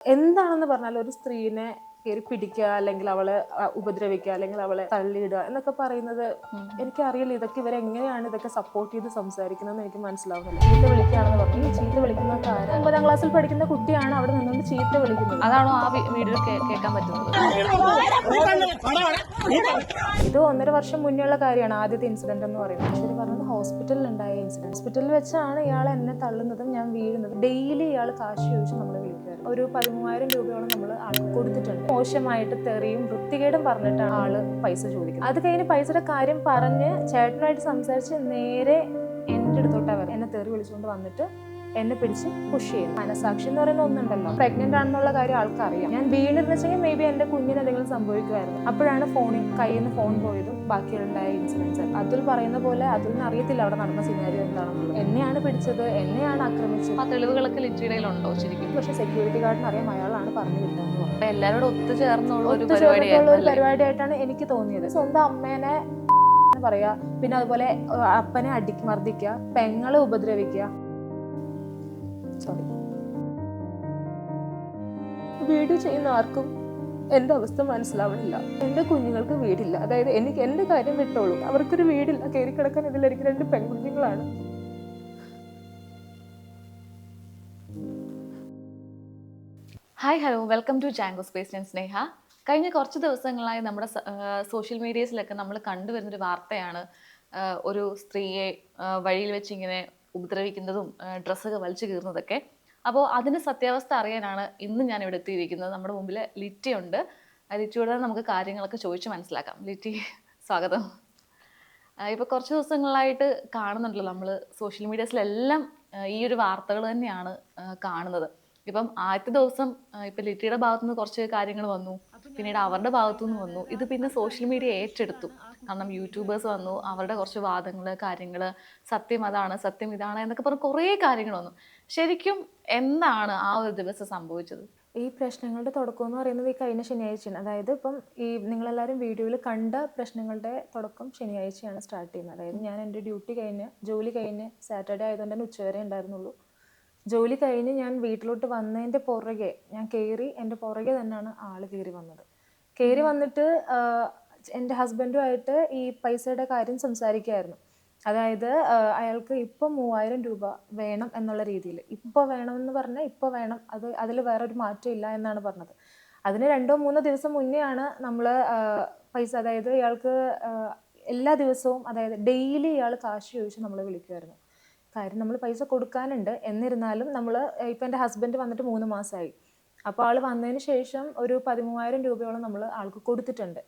എന്താണെന്ന് പറഞ്ഞാൽ ഒരു സ്ത്രീനെ കയറി പിടിക്കുക, അല്ലെങ്കിൽ അവളെ ഉപദ്രവിക്കുക, അല്ലെങ്കിൽ അവളെ തള്ളിയിടുക എന്നൊക്കെ പറയുന്നത് എനിക്കറിയില്ല. ഇതൊക്കെ ഇവരെങ്ങനെയാണ് ഇതൊക്കെ സപ്പോർട്ട് ചെയ്ത് സംസാരിക്കുന്നതെന്ന് എനിക്ക് മനസ്സിലാവുന്നില്ല. ചീത്ത വിളിക്കുകയാണെന്ന് പറഞ്ഞു. ഈ ചീത്ത വിളിക്കുന്ന കാര്യം 9ാം ക്ലാസ്സിൽ പഠിക്കുന്ന കുട്ടിയാണ് അവിടെ നിന്നുകൊണ്ട് ചീത്ത വിളിക്കുന്നത്. അതാണോ ആ വീഡിയോ കേൾക്കാൻ പറ്റുന്നത്? ഇത് 1.5 വർഷം മുന്നേ ഉള്ള കാര്യമാണ് ആദ്യത്തെ ഇൻസിഡന്റ് എന്ന് പറയുന്നത്. പക്ഷേ പറഞ്ഞത് ഹോസ്പിറ്റലിൽ ഉണ്ടായ ഇൻസിഡന്റ്. ഹോസ്പിറ്റലിൽ വെച്ചാണ് ഇയാൾ എന്നെ തള്ളുന്നതും ഞാൻ വീഴുന്നതും. ഡെയിലി ഇയാൾ കാശ് ചോദിച്ച് നമ്മളെ വിളിക്കുമായിരുന്നു. ഒരു 13,000 രൂപയോളം നമ്മൾ ആൾക്ക് കൊടുത്തിട്ടുണ്ട്. മോശമായിട്ട് തെറിയും വൃത്തികേടും പറഞ്ഞിട്ടാണ് ആള് പൈസ ചോദിക്കുന്നത്. അത് കഴിഞ്ഞ് പൈസയുടെ കാര്യം പറഞ്ഞ് ചേട്ടനായിട്ട് സംസാരിച്ച് നേരെ എൻ്റെ അടുത്തോട്ടാ വരും. എന്നെ തെറി വിളിച്ചുകൊണ്ട് വന്നിട്ട് എന്നെ പിടിച്ച് പുഷ് ചെയ്യും. മനസാക്ഷി എന്ന് പറയുന്ന ഒന്നുണ്ടല്ലോ. പ്രഗ്നന്റ് ആണെന്നുള്ള കാര്യം ആൾക്കറിയാം. ഞാൻ വീണിരുന്നു വെച്ചെങ്കിൽ മേ ബി എന്റെ കുഞ്ഞിന് എന്തെങ്കിലും സംഭവിക്കുമായിരുന്നു. അപ്പോഴാണ് കയ്യിൽ നിന്ന് ഫോൺ പോയതും ബാക്കിയുണ്ടായ ഇൻസിഡൻസ്. അതുൽ പറയുന്ന പോലെ അതുലിന് അറിയത്തില്ല അവിടെ നടന്ന സിനാരിയോ എന്താണെന്നുള്ളത്. എന്നെയാണ് പിടിച്ചത്, എന്നെയാണ് ആക്രമിച്ചത്. ആ തെളിവുകളൊക്കെ ലിറ്റിയുണ്ടോ ശരിക്കും? പക്ഷെ സെക്യൂരിറ്റി ഗാർഡിന് അറിയാം അയാളാണ് പറഞ്ഞു വിട്ടതെന്ന് പറഞ്ഞു. എല്ലാവരോടും ഒത്തുചേർന്നുള്ള ഒരു പരിപാടിയായിട്ടാണ് എനിക്ക് തോന്നിയത്. സ്വന്തം അമ്മേനെ പറയാ, പിന്നെ അതുപോലെ അപ്പനെ മർദ്ദിക്കുക, പെങ്ങളെ ഉപദ്രവിക്കുക. വീഡിയോ ചെയ്യുന്ന ആർക്കും എന്റെ അവസ്ഥ മനസ്സിലാവണില്ല. എന്റെ കുഞ്ഞുങ്ങൾക്ക് വീടില്ല. അതായത് എനിക്ക് എന്റെ കാര്യം വിട്ടോളൂ, അവർക്കൊരു വീടില്ല. കയറി കിടക്കാൻ ഇതിലേക്ക് 2 പെൺകുഞ്ഞുങ്ങളാണ്. Hi, hello, welcome to Jango space. ഞാൻ സ്നേഹ. കഴിഞ്ഞ കുറച്ച് ദിവസങ്ങളായി നമ്മുടെ സോഷ്യൽ മീഡിയസിലൊക്കെ നമ്മൾ കണ്ടുവരുന്നൊരു വാർത്തയാണ് ഒരു സ്ത്രീയെ വഴിയിൽ വെച്ച് ഇങ്ങനെ ഉപദ്രവിക്കുന്നതും ഡ്രസ്സൊക്കെ വലിച്ചു കീറുന്നതൊക്കെ. അപ്പോൾ അതിന് സത്യാവസ്ഥ അറിയാനാണ് ഇന്ന് ഞാൻ ഇവിടെ എത്തിയിരിക്കുന്നത്. നമ്മുടെ മുമ്പിൽ ലിറ്റി ഉണ്ട്. ലിറ്റിയോട് നമുക്ക് കാര്യങ്ങളൊക്കെ ചോദിച്ച് മനസ്സിലാക്കാം. ലിറ്റി, സ്വാഗതം. ഇപ്പോൾ കുറച്ച് ദിവസങ്ങളായിട്ട് കാണുന്നുണ്ടല്ലോ നമ്മൾ സോഷ്യൽ മീഡിയസിലെല്ലാം ഈ ഒരു വാർത്തകൾ തന്നെയാണ് കാണുന്നത്. ഇപ്പം ആദ്യത്തെ ദിവസം ഇപ്പം ലിറ്റിയുടെ ഭാഗത്തുനിന്ന് കുറച്ച് കാര്യങ്ങൾ വന്നു, പിന്നീട് അവരുടെ ഭാഗത്തുനിന്ന് വന്നു. ഇത് പിന്നെ സോഷ്യൽ മീഡിയ ഏറ്റെടുത്തു. കാരണം യൂട്യൂബേഴ്സ് വന്നു, അവരുടെ കുറച്ച് വാദങ്ങൾ, കാര്യങ്ങൾ, സത്യം അതാണ്, സത്യം ഇതാണ് എന്നൊക്കെ പറഞ്ഞ് കുറേ കാര്യങ്ങൾ വന്നു. ശരിക്കും എന്താണ് ആ ഒരു ദിവസം സംഭവിച്ചത്? ഈ പ്രശ്നങ്ങളുടെ തുടക്കം എന്ന് പറയുന്നത് ഈ കഴിഞ്ഞ ശനിയാഴ്ചയാണ്. അതായത് ഇപ്പം ഈ നിങ്ങളെല്ലാവരും വീഡിയോയിൽ കണ്ട പ്രശ്നങ്ങളുടെ തുടക്കം ശനിയാഴ്ചയാണ് സ്റ്റാർട്ട് ചെയ്യുന്നത്. അതായത് ഞാൻ എൻ്റെ ജോലി കഴിഞ്ഞ് സാറ്റർഡേ ആയതുകൊണ്ട് തന്നെ ഉച്ചവരെ ഉണ്ടായിരുന്നുള്ളൂ. ജോലി കഴിഞ്ഞ് ഞാൻ വീട്ടിലോട്ട് വന്നതിൻ്റെ പുറകെ എൻ്റെ പുറകെ തന്നെയാണ് ആൾ കയറി വന്നത്. കയറി വന്നിട്ട് എൻ്റെ ഹസ്ബൻഡുമായിട്ട് ഈ പൈസയുടെ കാര്യം സംസാരിക്കുകയായിരുന്നു. അതായത് അയാൾക്ക് ഇപ്പോൾ 3,000 രൂപ വേണം എന്നുള്ള രീതിയിൽ. ഇപ്പോൾ വേണമെന്ന് പറഞ്ഞാൽ ഇപ്പോൾ വേണം, അതിൽ വേറൊരു മാറ്റം ഇല്ല എന്നാണ് പറഞ്ഞത്. അതിന് 2-3 ദിവസം മുന്നെയാണ് നമ്മൾ പൈസ, അതായത് ഇയാൾക്ക് എല്ലാ ദിവസവും, അതായത് ഡെയിലി ഇയാൾ കാശ് ചോദിച്ച് നമ്മളെ വിളിക്കുമായിരുന്നു. കാര്യം നമ്മൾ പൈസ കൊടുക്കാനുണ്ട്. എന്നിരുന്നാലും നമ്മൾ ഇപ്പം എൻ്റെ ഹസ്ബൻഡ് വന്നിട്ട് 3 മാസമായി. അപ്പോൾ ആൾ വന്നതിന് ശേഷം ഒരു 13,000 രൂപയോളം നമ്മൾ ആൾക്ക് കൊടുത്തിട്ടുണ്ട്.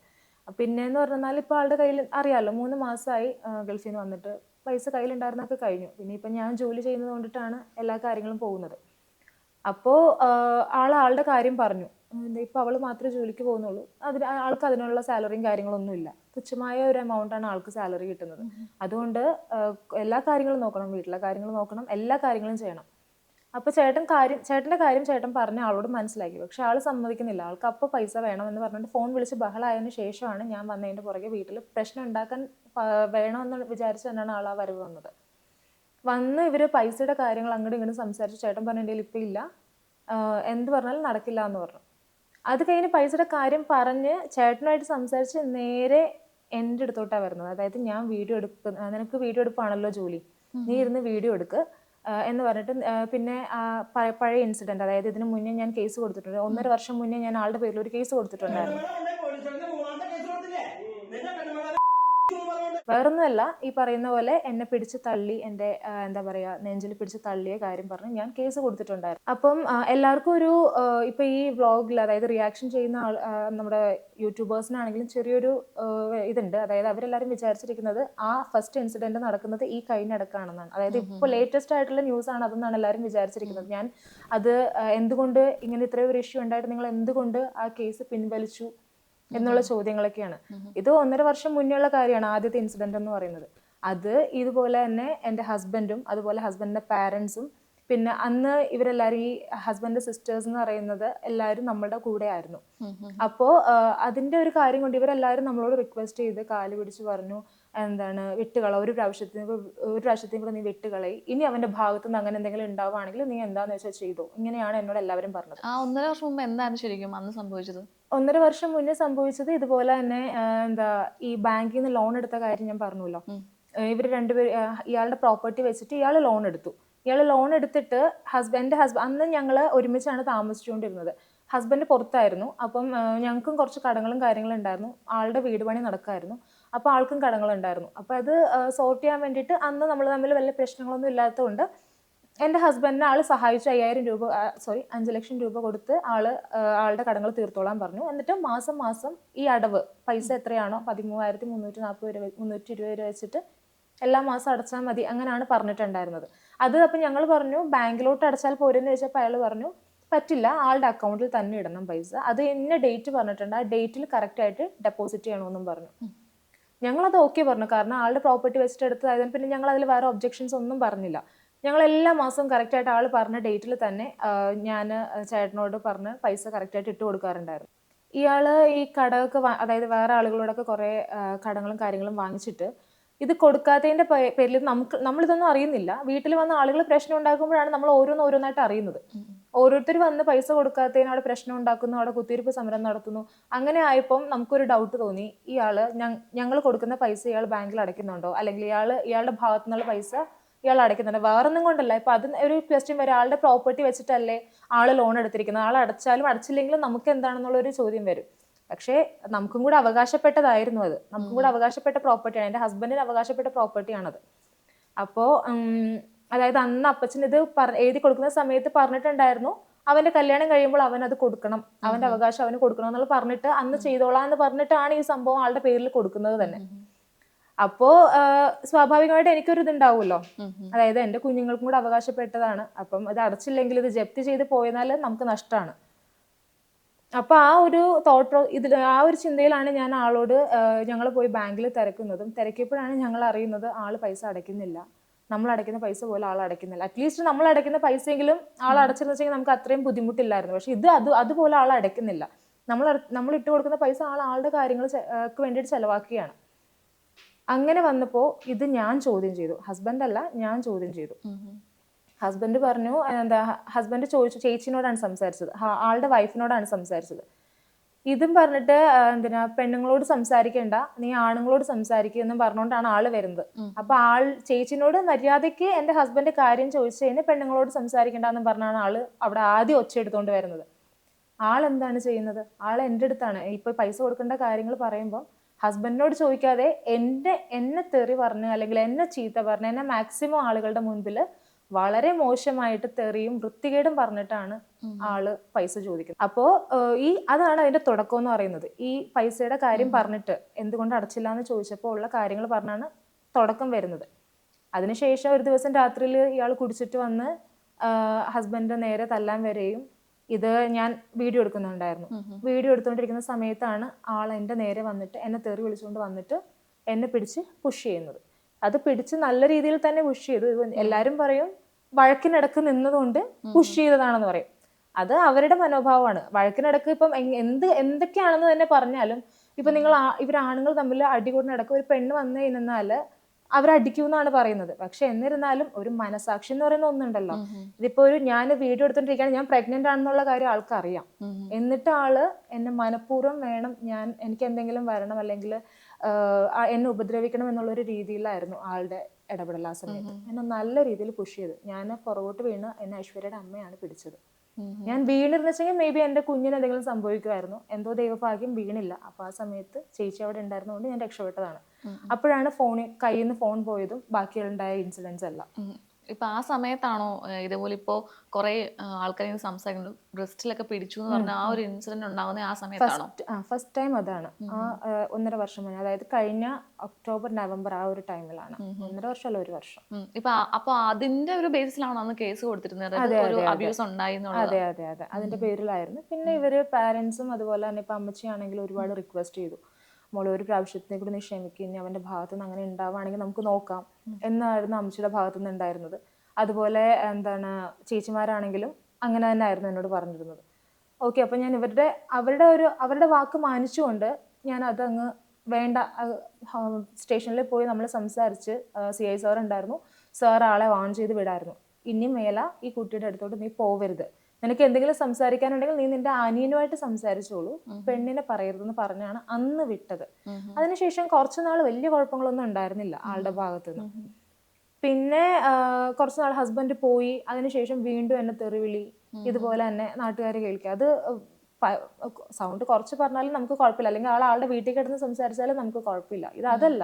പിന്നെയെന്ന് പറഞ്ഞാൽ ഇപ്പോൾ ആളുടെ കയ്യിൽ അറിയാമല്ലോ, 3 മാസമായി ഗൾഫിൽ നിന്ന് വന്നിട്ട് പൈസ കയ്യിലുണ്ടായിരുന്നൊക്കെ കഴിഞ്ഞു. പിന്നെ ഇപ്പം ഞാൻ ജോലി ചെയ്യുന്നത് കൊണ്ടിട്ടാണ് എല്ലാ കാര്യങ്ങളും പോകുന്നത്. അപ്പോൾ ആളുടെ കാര്യം പറഞ്ഞു. ഇപ്പം അവൾ മാത്രമേ ജോലിക്ക് പോകുന്നുള്ളൂ, ആൾക്ക് അതിനുള്ള സാലറിയും കാര്യങ്ങളൊന്നുമില്ല. തുച്ഛമായ ഒരു എമൗണ്ടാണ് ആൾക്ക് സാലറി കിട്ടുന്നത്. അതുകൊണ്ട് എല്ലാ കാര്യങ്ങളും നോക്കണം, വീട്ടിലെ കാര്യങ്ങൾ നോക്കണം, എല്ലാ കാര്യങ്ങളും ചെയ്യണം. അപ്പോൾ ചേട്ടൻ്റെ കാര്യം ചേട്ടൻ പറഞ്ഞ ആളോട് മനസ്സിലാക്കി. പക്ഷെ ആൾ സമ്മതിക്കുന്നില്ല. ആൾക്ക് അപ്പോൾ പൈസ വേണമെന്ന് പറഞ്ഞിട്ട് ഫോൺ വിളിച്ച് ബഹളായതിനു ശേഷമാണ് ഞാൻ വന്നതിൻ്റെ പുറകെ വീട്ടിൽ പ്രശ്നം ഉണ്ടാക്കാൻ വേണമെന്ന് വിചാരിച്ച് തന്നെയാണ് ആൾ ആ വരവ് വന്നത്. വന്ന് ഇവർ പൈസയുടെ കാര്യങ്ങൾ അങ്ങോട്ടും ഇങ്ങോട്ടും സംസാരിച്ചു. ചേട്ടൻ പറഞ്ഞ എൻ്റെ ഇപ്പം ഇല്ല, എന്ത് പറഞ്ഞാലും നടക്കില്ല എന്ന് പറഞ്ഞു. അത് കഴിഞ്ഞ് പൈസയുടെ കാര്യം പറഞ്ഞ് ചേട്ടനായിട്ട് സംസാരിച്ച് നേരെ എൻ്റെ അടുത്തോട്ടാണ് വരുന്നത്. അതായത് ഞാൻ നിനക്ക് വീഡിയോ എടുപ്പാണല്ലോ ജോലി, നീ ഇരുന്ന് വീഡിയോ എടുക്ക് എന്ന് പറഞ്ഞിട്ട് പിന്നെ പഴയ ഇൻസിഡൻറ്റ്, അതായത് ഇതിന് മുന്നേ ഞാൻ കേസ് കൊടുത്തിട്ടുണ്ട്. 1.5 വർഷം മുന്നേ ഞാൻ ആളുടെ പേരിൽ ഒരു കേസ് കൊടുത്തിട്ടുണ്ടായിരുന്നു. വേറൊന്നുമല്ല, ഈ പറയുന്ന പോലെ എന്നെ പിടിച്ച് തള്ളി, എൻ്റെ എന്താ പറയുക, നെഞ്ചിൽ പിടിച്ച് തള്ളിയ കാര്യം പറഞ്ഞ് ഞാൻ കേസ് കൊടുത്തിട്ടുണ്ടായിരുന്നു. അപ്പം എല്ലാവർക്കും ഒരു ഇപ്പം ഈ വ്ളോഗിൽ, അതായത് റിയാക്ഷൻ ചെയ്യുന്ന നമ്മുടെ യൂട്യൂബേഴ്സിനാണെങ്കിലും ചെറിയൊരു ഇതുണ്ട്. അതായത് അവരെല്ലാവരും വിചാരിച്ചിരിക്കുന്നത് ആ ഫസ്റ്റ് ഇൻസിഡൻറ്റ് നടക്കുന്നത് ഈ കഴിഞ്ഞിടക്കാണെന്നാണ്. അതായത് ഇപ്പോൾ ലേറ്റസ്റ്റ് ആയിട്ടുള്ള ന്യൂസാണ് അതെന്നാണ് എല്ലാവരും വിചാരിച്ചിരിക്കുന്നത്. ഞാൻ അത് എന്തുകൊണ്ട് ഇങ്ങനെ ഇത്രയും ഒരു ഇഷ്യൂ ഉണ്ടായിട്ട് നിങ്ങൾ എന്തുകൊണ്ട് ആ കേസ് പിൻവലിച്ചു എന്നുള്ള ചോദ്യങ്ങളൊക്കെയാണ്. ഇത് 1.5 വർഷം മുന്നേ ഉള്ള കാര്യമാണ് ആദ്യത്തെ ഇൻസിഡന്റ് എന്ന് പറയുന്നത്. അത് ഇതുപോലെ തന്നെ എൻ്റെ ഹസ്ബൻഡും അതുപോലെ ഹസ്ബൻഡിന്റെ പാരൻസും പിന്നെ അന്ന് ഇവരെല്ലാവരും, ഈ ഹസ്ബൻഡിന്റെ സിസ്റ്റേഴ്സ് എന്ന് പറയുന്നത് എല്ലാവരും നമ്മളുടെ കൂടെ ആയിരുന്നു. അപ്പോൾ അതിന്റെ ഒരു കാര്യം കൊണ്ട് ഇവരെല്ലാവരും നമ്മളോട് റിക്വസ്റ്റ് ചെയ്ത് കാല് പിടിച്ച് പറഞ്ഞു, എന്താണ് വിട്ടുകള, ഒരു പ്രാവശ്യത്തിന് കൂടെ നീ വിട്ടുകളയി, ഇനി അവന്റെ ഭാഗത്തു നിന്ന് അങ്ങനെ എന്തെങ്കിലും ഉണ്ടാവുകയാണെങ്കിൽ നീ എന്താന്ന് വെച്ചാൽ ചെയ്തോ. ഇങ്ങനെയാണ് എന്നോട് എല്ലാവരും പറഞ്ഞത്. ആ 1.5 വർഷം മുമ്പ് എന്താണ് ശരിക്കും അന്ന് സംഭവിച്ചത്? 1.5 വർഷം മുന്നേ സംഭവിച്ചത് ഇതുപോലെ തന്നെ എന്താ ഈ ബാങ്കിൽ നിന്ന് ലോൺ എടുത്ത കാര്യം ഞാൻ പറഞ്ഞല്ലോ. ഇവർ രണ്ടുപേരും ഇയാളുടെ പ്രോപ്പർട്ടി വെച്ചിട്ട് ഇയാൾ ലോൺ എടുത്തു. ഇയാൾ ലോൺ എടുത്തിട്ട് ഹസ്ബൻഡ് അന്ന് ഞങ്ങൾ ഒരുമിച്ചാണ് താമസിച്ചുകൊണ്ടിരുന്നത്. ഹസ്ബൻഡ് പുറത്തായിരുന്നു. അപ്പം ഞങ്ങൾക്കും കുറച്ച് കടങ്ങളും കാര്യങ്ങളും ഉണ്ടായിരുന്നു. ആളുടെ വീട് പണി നടക്കായിരുന്നു. അപ്പോൾ ആൾക്കും കടങ്ങളുണ്ടായിരുന്നു. അപ്പോൾ അത് സോർട്ട് ചെയ്യാൻ വേണ്ടിയിട്ട് അന്ന് നമ്മൾ തമ്മിൽ വലിയ പ്രശ്നങ്ങളൊന്നും ഇല്ലാത്തതുകൊണ്ട് എൻ്റെ ഹസ്ബൻഡിനെ ആൾ സഹായിച്ചു. 5 ലക്ഷം രൂപ കൊടുത്ത് ആളുടെ കടങ്ങൾ തീർത്തോളാൻ പറഞ്ഞു. എന്നിട്ട് മാസം മാസം ഈ അടവ് പൈസ എത്രയാണോ 13,320 രൂപ വെച്ചിട്ട് എല്ലാ മാസം അടച്ചാൽ മതി, അങ്ങനെയാണ് പറഞ്ഞിട്ടുണ്ടായിരുന്നത്. അത് അപ്പം ഞങ്ങൾ പറഞ്ഞു ബാങ്കിലോട്ട് അടച്ചാൽ പോരെന്ന് ചോദിച്ചപ്പോൾ അയാൾ പറഞ്ഞു പറ്റില്ല, ആളുടെ അക്കൗണ്ടിൽ തന്നെ ഇടണം പൈസ, അത് ഇന്ന ഡേറ്റ് പറഞ്ഞിട്ടുണ്ട്, ആ ഡേറ്റിൽ കറക്റ്റായിട്ട് ഡെപ്പോസിറ്റ് ചെയ്യണമെന്നും പറഞ്ഞു. ഞങ്ങളത് ഓക്കെ പറഞ്ഞു, കാരണം ആളുടെ പ്രോപ്പർട്ടി വെച്ചിട്ട് എടുത്തതായതുകൊണ്ട് പിന്നെ ഞങ്ങൾ അതിൽ വേറെ ഒബ്ജെക്ഷൻസ് ഒന്നും പറഞ്ഞില്ല. ഞങ്ങൾ എല്ലാ മാസവും കറക്റ്റായിട്ട് ആൾ പറഞ്ഞ ഡേറ്റിൽ തന്നെ ഞാൻ ചേട്ടനോട് പറഞ്ഞ് പൈസ കറക്റ്റായിട്ട് ഇട്ട് കൊടുക്കാറുണ്ടായിരുന്നു. ഇയാൾ ഈ കടമൊക്കെ അതായത് വേറെ ആളുകളോടൊക്കെ കുറേ കടങ്ങളും കാര്യങ്ങളും വാങ്ങിച്ചിട്ട് ഇത് കൊടുക്കാത്തതിൻ്റെ പേരിൽ നമ്മളിതൊന്നും അറിയുന്നില്ല. വീട്ടിൽ വന്ന ആളുകൾ പ്രശ്നം ഉണ്ടാക്കുമ്പോഴാണ് നമ്മൾ ഓരോന്നായിട്ട് അറിയുന്നത്. ഓരോരുത്തർ വന്ന് പൈസ കൊടുക്കാത്തതിന് അവിടെ പ്രശ്നം ഉണ്ടാക്കുന്നു, അവിടെ കുത്തിയിരിപ്പ് സമരം നടത്തുന്നു. അങ്ങനെ ആയപ്പം നമുക്കൊരു ഡൗട്ട് തോന്നി, ഞങ്ങൾ കൊടുക്കുന്ന പൈസ ഇയാൾ ബാങ്കിൽ അടയ്ക്കുന്നുണ്ടോ, അല്ലെങ്കിൽ ഇയാളുടെ ഭാഗത്തു നിന്നുള്ള പൈസ ഇയാൾ അടയ്ക്കുന്നുണ്ട്, വേറൊന്നും കൊണ്ടല്ല. ഇപ്പം അത് ഒരു ക്വസ്റ്റ്യൻ വരും, ആളുടെ പ്രോപ്പർട്ടി വെച്ചിട്ടല്ലേ ആൾ ലോൺ എടുത്തിരിക്കുന്നത്, ആൾ അടച്ചാലും അടച്ചില്ലെങ്കിലും നമുക്ക് എന്താണെന്നുള്ളൊരു ചോദ്യം വരും. പക്ഷേ നമുക്കും കൂടെ അവകാശപ്പെട്ടതായിരുന്നു അത്, നമുക്കും കൂടെ അവകാശപ്പെട്ട പ്രോപ്പർട്ടിയാണ്, എൻ്റെ ഹസ്ബൻഡിന് അവകാശപ്പെട്ട പ്രോപ്പർട്ടിയാണത്. അപ്പോൾ അതായത് അന്ന് അപ്പച്ചൻ ഇത് എഴുതി കൊടുക്കുന്ന സമയത്ത് പറഞ്ഞിട്ടുണ്ടായിരുന്നു അവന്റെ കല്യാണം കഴിയുമ്പോൾ അവൻ അത് കൊടുക്കണം, അവന്റെ അവകാശം അവന് കൊടുക്കണം എന്നുള്ള പറഞ്ഞിട്ട് അന്ന് ചെയ്തോളാം എന്ന് പറഞ്ഞിട്ടാണ് ഈ സംഭവം ആളുടെ പേരിൽ കൊടുക്കുന്നത് തന്നെ. അപ്പോ സ്വാഭാവികമായിട്ട് എനിക്കൊരു ഇതുണ്ടാവുമല്ലോ, അതായത് എൻ്റെ കുഞ്ഞുങ്ങൾക്കും കൂടെ അവകാശപ്പെട്ടതാണ്. അപ്പം അത് അടച്ചില്ലെങ്കിൽ ഇത് ജപ്തി ചെയ്ത് പോയാൽ നമുക്ക് നഷ്ടമാണ്. അപ്പൊ ആ ഒരു ചിന്തയിലാണ് ഞാൻ ആളോട് ഞങ്ങൾ പോയി ബാങ്കിൽ തിരക്കിയപ്പോഴാണ് ഞങ്ങൾ അറിയുന്നത് ആൾ പൈസ അടയ്ക്കുന്നില്ല, നമ്മൾ അടയ്ക്കുന്ന പൈസ പോലും ആൾ അടയ്ക്കുന്നില്ല. അറ്റ്ലീസ്റ്റ് നമ്മൾ അടയ്ക്കുന്ന പൈസയെങ്കിലും ആൾ അടച്ചെന്ന് വെച്ചെങ്കിൽ നമുക്ക് അത്രയും ബുദ്ധിമുട്ടില്ലായിരുന്നു. പക്ഷെ അതുപോലെ ആൾ അടയ്ക്കുന്നില്ല. നമ്മൾ ഇട്ട് കൊടുക്കുന്ന പൈസ ആളുടെ കാര്യങ്ങൾക്ക് വേണ്ടിയിട്ട് ചെലവാക്കുകയാണ്. അങ്ങനെ വന്നപ്പോൾ ഇത് ഞാൻ ചോദ്യം ചെയ്തു, ഹസ്ബൻഡ് അല്ല, ഞാൻ ചോദ്യം ചെയ്തു. ഹസ്ബൻഡ് പറഞ്ഞു ഹസ്ബൻഡ് ചോദിച്ചു, ചേച്ചിനോടാണ് സംസാരിച്ചത്, ആളുടെ വൈഫിനോടാണ് സംസാരിച്ചത്. ഇതും പറഞ്ഞിട്ട് പെണ്ണുങ്ങളോട് സംസാരിക്കണ്ട, നീ ആണുങ്ങളോട് സംസാരിക്കുക എന്നും പറഞ്ഞുകൊണ്ടാണ് ആള് വരുന്നത്. അപ്പൊ ചേച്ചിനോട് മര്യാദയ്ക്ക് എൻ്റെ ഹസ്ബൻഡ് കാര്യം ചോദിച്ചു കഴിഞ്ഞാൽ പെണ്ണുങ്ങളോട് സംസാരിക്കണ്ട എന്ന് പറഞ്ഞാണ് ആള് അവിടെ ആദ്യം ഒച്ച എടുത്തുകൊണ്ട് വരുന്നത്. ആളെന്താണ് ചെയ്യുന്നത്, എൻ്റെ അടുത്താണ് ഇപ്പൊ പൈസ കൊടുക്കേണ്ട കാര്യങ്ങൾ പറയുമ്പോൾ ഹസ്ബൻഡിനോട് ചോദിക്കാതെ എന്നെ തെറി പറഞ്ഞ് അല്ലെങ്കിൽ എന്നെ ചീത്ത പറഞ്ഞ് എന്നെ മാക്സിമം ആളുകളുടെ മുൻപിൽ വളരെ മോശമായിട്ട് തെറിയും വൃത്തികേടും പറഞ്ഞിട്ടാണ് ആള് പൈസ ചോദിക്കുന്നത്. അപ്പോൾ അതാണ് അതിന്റെ തുടക്കം എന്ന് പറയുന്നത്. ഈ പൈസയുടെ കാര്യം പറഞ്ഞിട്ട് എന്തുകൊണ്ട് അടച്ചില്ല എന്ന് ചോദിച്ചപ്പോൾ ഉള്ള കാര്യങ്ങൾ പറഞ്ഞാണ് തുടക്കം വരുന്നത്. അതിനുശേഷം ഒരു ദിവസം രാത്രിയിൽ ഇയാൾ കുടിച്ചിട്ട് വന്ന് ഹസ്ബൻഡ് നേരെ തല്ലാൻ വരെയും ഇത് ഞാൻ വീഡിയോ എടുക്കുന്നുണ്ടായിരുന്നു. വീഡിയോ എടുത്തുകൊണ്ടിരിക്കുന്ന സമയത്താണ് ആൾ എൻ്റെ നേരെ വന്നിട്ട് എന്നെ തെറി വിളിച്ചുകൊണ്ട് വന്നിട്ട് എന്നെ പിടിച്ച് പുഷ് ചെയ്യുന്നത്. അത് പിടിച്ച് നല്ല രീതിയിൽ തന്നെ പുഷ് ചെയ്തു. എല്ലാവരും പറയും വഴക്കിനിടക്ക് നിന്നതുകൊണ്ട് പുഷ് ചെയ്തതാണെന്ന് പറയും. അത് അവരുടെ മനോഭാവമാണ്. വഴക്കിനിടക്ക് ഇപ്പം എന്തൊക്കെയാണെന്ന് തന്നെ പറഞ്ഞാലും ഇപ്പം ഇവരാണുങ്ങൾ തമ്മിൽ അടികൂടിനിടക്ക് ഒരു പെണ്ണ് വന്നു കഴിഞ്ഞാൽ അവരടിക്കുമെന്നാണ് പറയുന്നത്. പക്ഷെ എന്നിരുന്നാലും ഒരു മനസാക്ഷി എന്ന് പറയുന്ന ഒന്നുണ്ടല്ലോ. ഇതിപ്പോ ഞാൻ വീഡിയോ എടുത്തോണ്ടിരിക്കുകയാണ്, ഞാൻ പ്രഗ്നന്റ് ആണെന്നുള്ള കാര്യം ആൾക്കറിയാം. എന്നിട്ട് ആള് എന്നെ മനഃപൂർവ്വം വേണം, എനിക്ക് എന്തെങ്കിലും വരണം അല്ലെങ്കിൽ എന്നെ ഉപദ്രവിക്കണം എന്നുള്ളൊരു രീതിയിലായിരുന്നു ആളുടെ ഇടപെടൽ. ആ സമയത്ത് എന്നെ നല്ല രീതിയിൽ പുഷ് ചെയ്ത് ഞാൻ പുറകോട്ട് വീണ് എന്നെ ഐശ്വര്യയുടെ അമ്മയാണ് പിടിച്ചത്. ഞാൻ വീണിരുന്നെങ്കിൽ മേ ബി എൻ്റെ കുഞ്ഞിന് എന്തെങ്കിലും സംഭവിക്കുമായിരുന്നു. എന്തോ ദൈവഭാഗ്യം വീണില്ല. അപ്പൊ ആ സമയത്ത് ചേച്ചി അവിടെ ഉണ്ടായിരുന്നതുകൊണ്ട് ഞാൻ രക്ഷപ്പെട്ടതാണ്. അപ്പോഴാണ് കയ്യിൽ നിന്ന് ഫോൺ പോയതും ബാക്കിയുണ്ടായ ഇൻസിഡൻസ് എല്ലാം. ഇപ്പൊ ആ സമയത്താണോ ഇതേപോലെ ഇപ്പോ കുറെ ആൾക്കാരെ സംസാരിക്കുന്നത് ബ്രസ്റ്റിലൊക്കെ പിടിച്ചു എന്ന് പറഞ്ഞ ആ ഒരു ഇൻസിഡന്റ് ഉണ്ടാവുന്ന ആ സമയത്താണോ? ഫസ്റ്റ് ടൈം അതാണ്. ആ 1.5 വർഷം മുന്നേ, അതായത് കഴിഞ്ഞ ഒക്ടോബർ നവംബർ ആ ഒരു ടൈമിലാണ്. 1.5 വർഷം അല്ല 1 വർഷം. അപ്പൊ അതിന്റെ ഒരു ബേസിലാണോ അന്ന് കേസ് കൊടുത്തിരുന്നത്? അബ്യൂസ് ഉണ്ടായി? അതെ, അതിന്റെ പേരിലായിരുന്നു. പിന്നെ ഇവര് പാരന്റ്സും അതുപോലെ തന്നെ ഇപ്പൊ അമ്മച്ചിയാണെങ്കിൽ ഒരുപാട് റിക്വസ്റ്റ് ചെയ്തു, മോളെ ഒരു പ്രാവശ്യത്തിനെ കൂടി നീ ക്ഷമിക്കും, ഇനി അവന്റെ ഭാഗത്തുനിന്ന് അങ്ങനെ ഉണ്ടാവുകയാണെങ്കിൽ നമുക്ക് നോക്കാം എന്നായിരുന്നു അമ്മച്ചിയുടെ ഭാഗത്തുനിന്ന് ഉണ്ടായിരുന്നത്. അതുപോലെ ചേച്ചിമാരാണെങ്കിലും അങ്ങനെ തന്നെ ആയിരുന്നു എന്നോട് പറഞ്ഞിരുന്നത്. ഓക്കെ, അപ്പം ഞാൻ അവരുടെ വാക്ക് മാനിച്ചുകൊണ്ട് ഞാൻ അതങ്ങ് വേണ്ട, സ്റ്റേഷനിൽ പോയി നമ്മൾ സംസാരിച്ച് CI സാർ ഉണ്ടായിരുന്നു, സാർ ആളെ വാൺ ചെയ്ത് വിടായിരുന്നു. ഇനി മേല ഈ കുട്ടിയുടെ അടുത്തോട്ട് നീ പോവരുത്, നിനക്ക് എന്തെങ്കിലും സംസാരിക്കാനുണ്ടെങ്കിൽ നീ നിന്റെ അനിയനുമായിട്ട് സംസാരിച്ചോളൂ, പെണ്ണിനെ പറയരുതെന്ന് പറഞ്ഞാണ് അന്ന് വിട്ടത്. അതിനുശേഷം കുറച്ചു നാൾ വലിയ കുഴപ്പങ്ങളൊന്നും ഉണ്ടായിരുന്നില്ല ആളുടെ ഭാഗത്തുനിന്ന്. പിന്നെ കുറച്ച് നാൾ ഹസ്ബൻഡ് പോയി, അതിനുശേഷം വീണ്ടും എന്നെ തെറിവിളി, ഇതുപോലെ തന്നെ നാട്ടുകാർ കേൾക്കുക. അത് സൗണ്ട് കുറച്ച് പറഞ്ഞാലും നമുക്ക് കുഴപ്പമില്ല, അല്ലെങ്കിൽ ആളുടെ വീട്ടിൽ കിടന്ന് സംസാരിച്ചാലും നമുക്ക് കുഴപ്പമില്ല. ഇത് അതല്ല,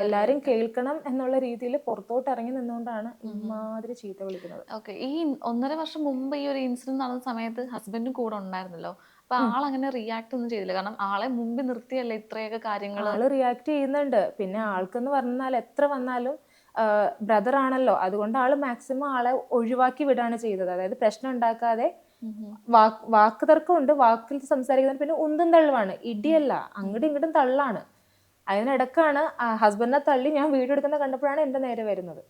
എല്ലാരും കേൾക്കണം എന്നുള്ള രീതിയിൽ പുറത്തോട്ട് ഇറങ്ങി നിന്നുകൊണ്ടാണ് ഇമാതിരി ചീത്ത വിളിക്കുന്നത്. ഓക്കെ, ഈ 1.5 വർഷം മുമ്പ് ഈ ഒരു ഇൻസിഡന്റ് നടന്ന സമയത്ത് ഹസ്ബൻഡും കൂടെ ഉണ്ടായിരുന്നല്ലോ, അപ്പൊ ആളങ്ങനെ റിയാക്ട് ഒന്നും ചെയ്തില്ല? കാരണം ആളെ മുമ്പിൽ നിർത്തിയല്ലേ ഇത്രയൊക്കെ കാര്യങ്ങൾ. ആള് റിയാക്ട് ചെയ്യുന്നുണ്ട്. പിന്നെ ആൾക്കെന്ന് പറഞ്ഞാൽ എത്ര വന്നാലും ബ്രദർ ആണല്ലോ, അതുകൊണ്ട് ആള് മാക്സിമം ആളെ ഒഴിവാക്കി വിടാണ് ചെയ്തത്. അതായത് പ്രശ്നം ഉണ്ടാക്കാതെ, വാക്ക് തർക്കമുണ്ട്, വാക്കിൽ സംസാരിക്കുന്നത്, പിന്നെ ഉന്തും തള്ളുവാണ്, ഇടിയല്ല, അങ്ങോട്ടും ഇങ്ങോട്ടും തള്ളാണ്. അതിനിടക്കാണ് ഹസ്ബൻഡിനെ തള്ളി ഞാൻ വീഡിയോ എടുക്കുന്ന കണ്ടപ്പോഴാണ് എന്റെ നേരെ വരുന്നത്,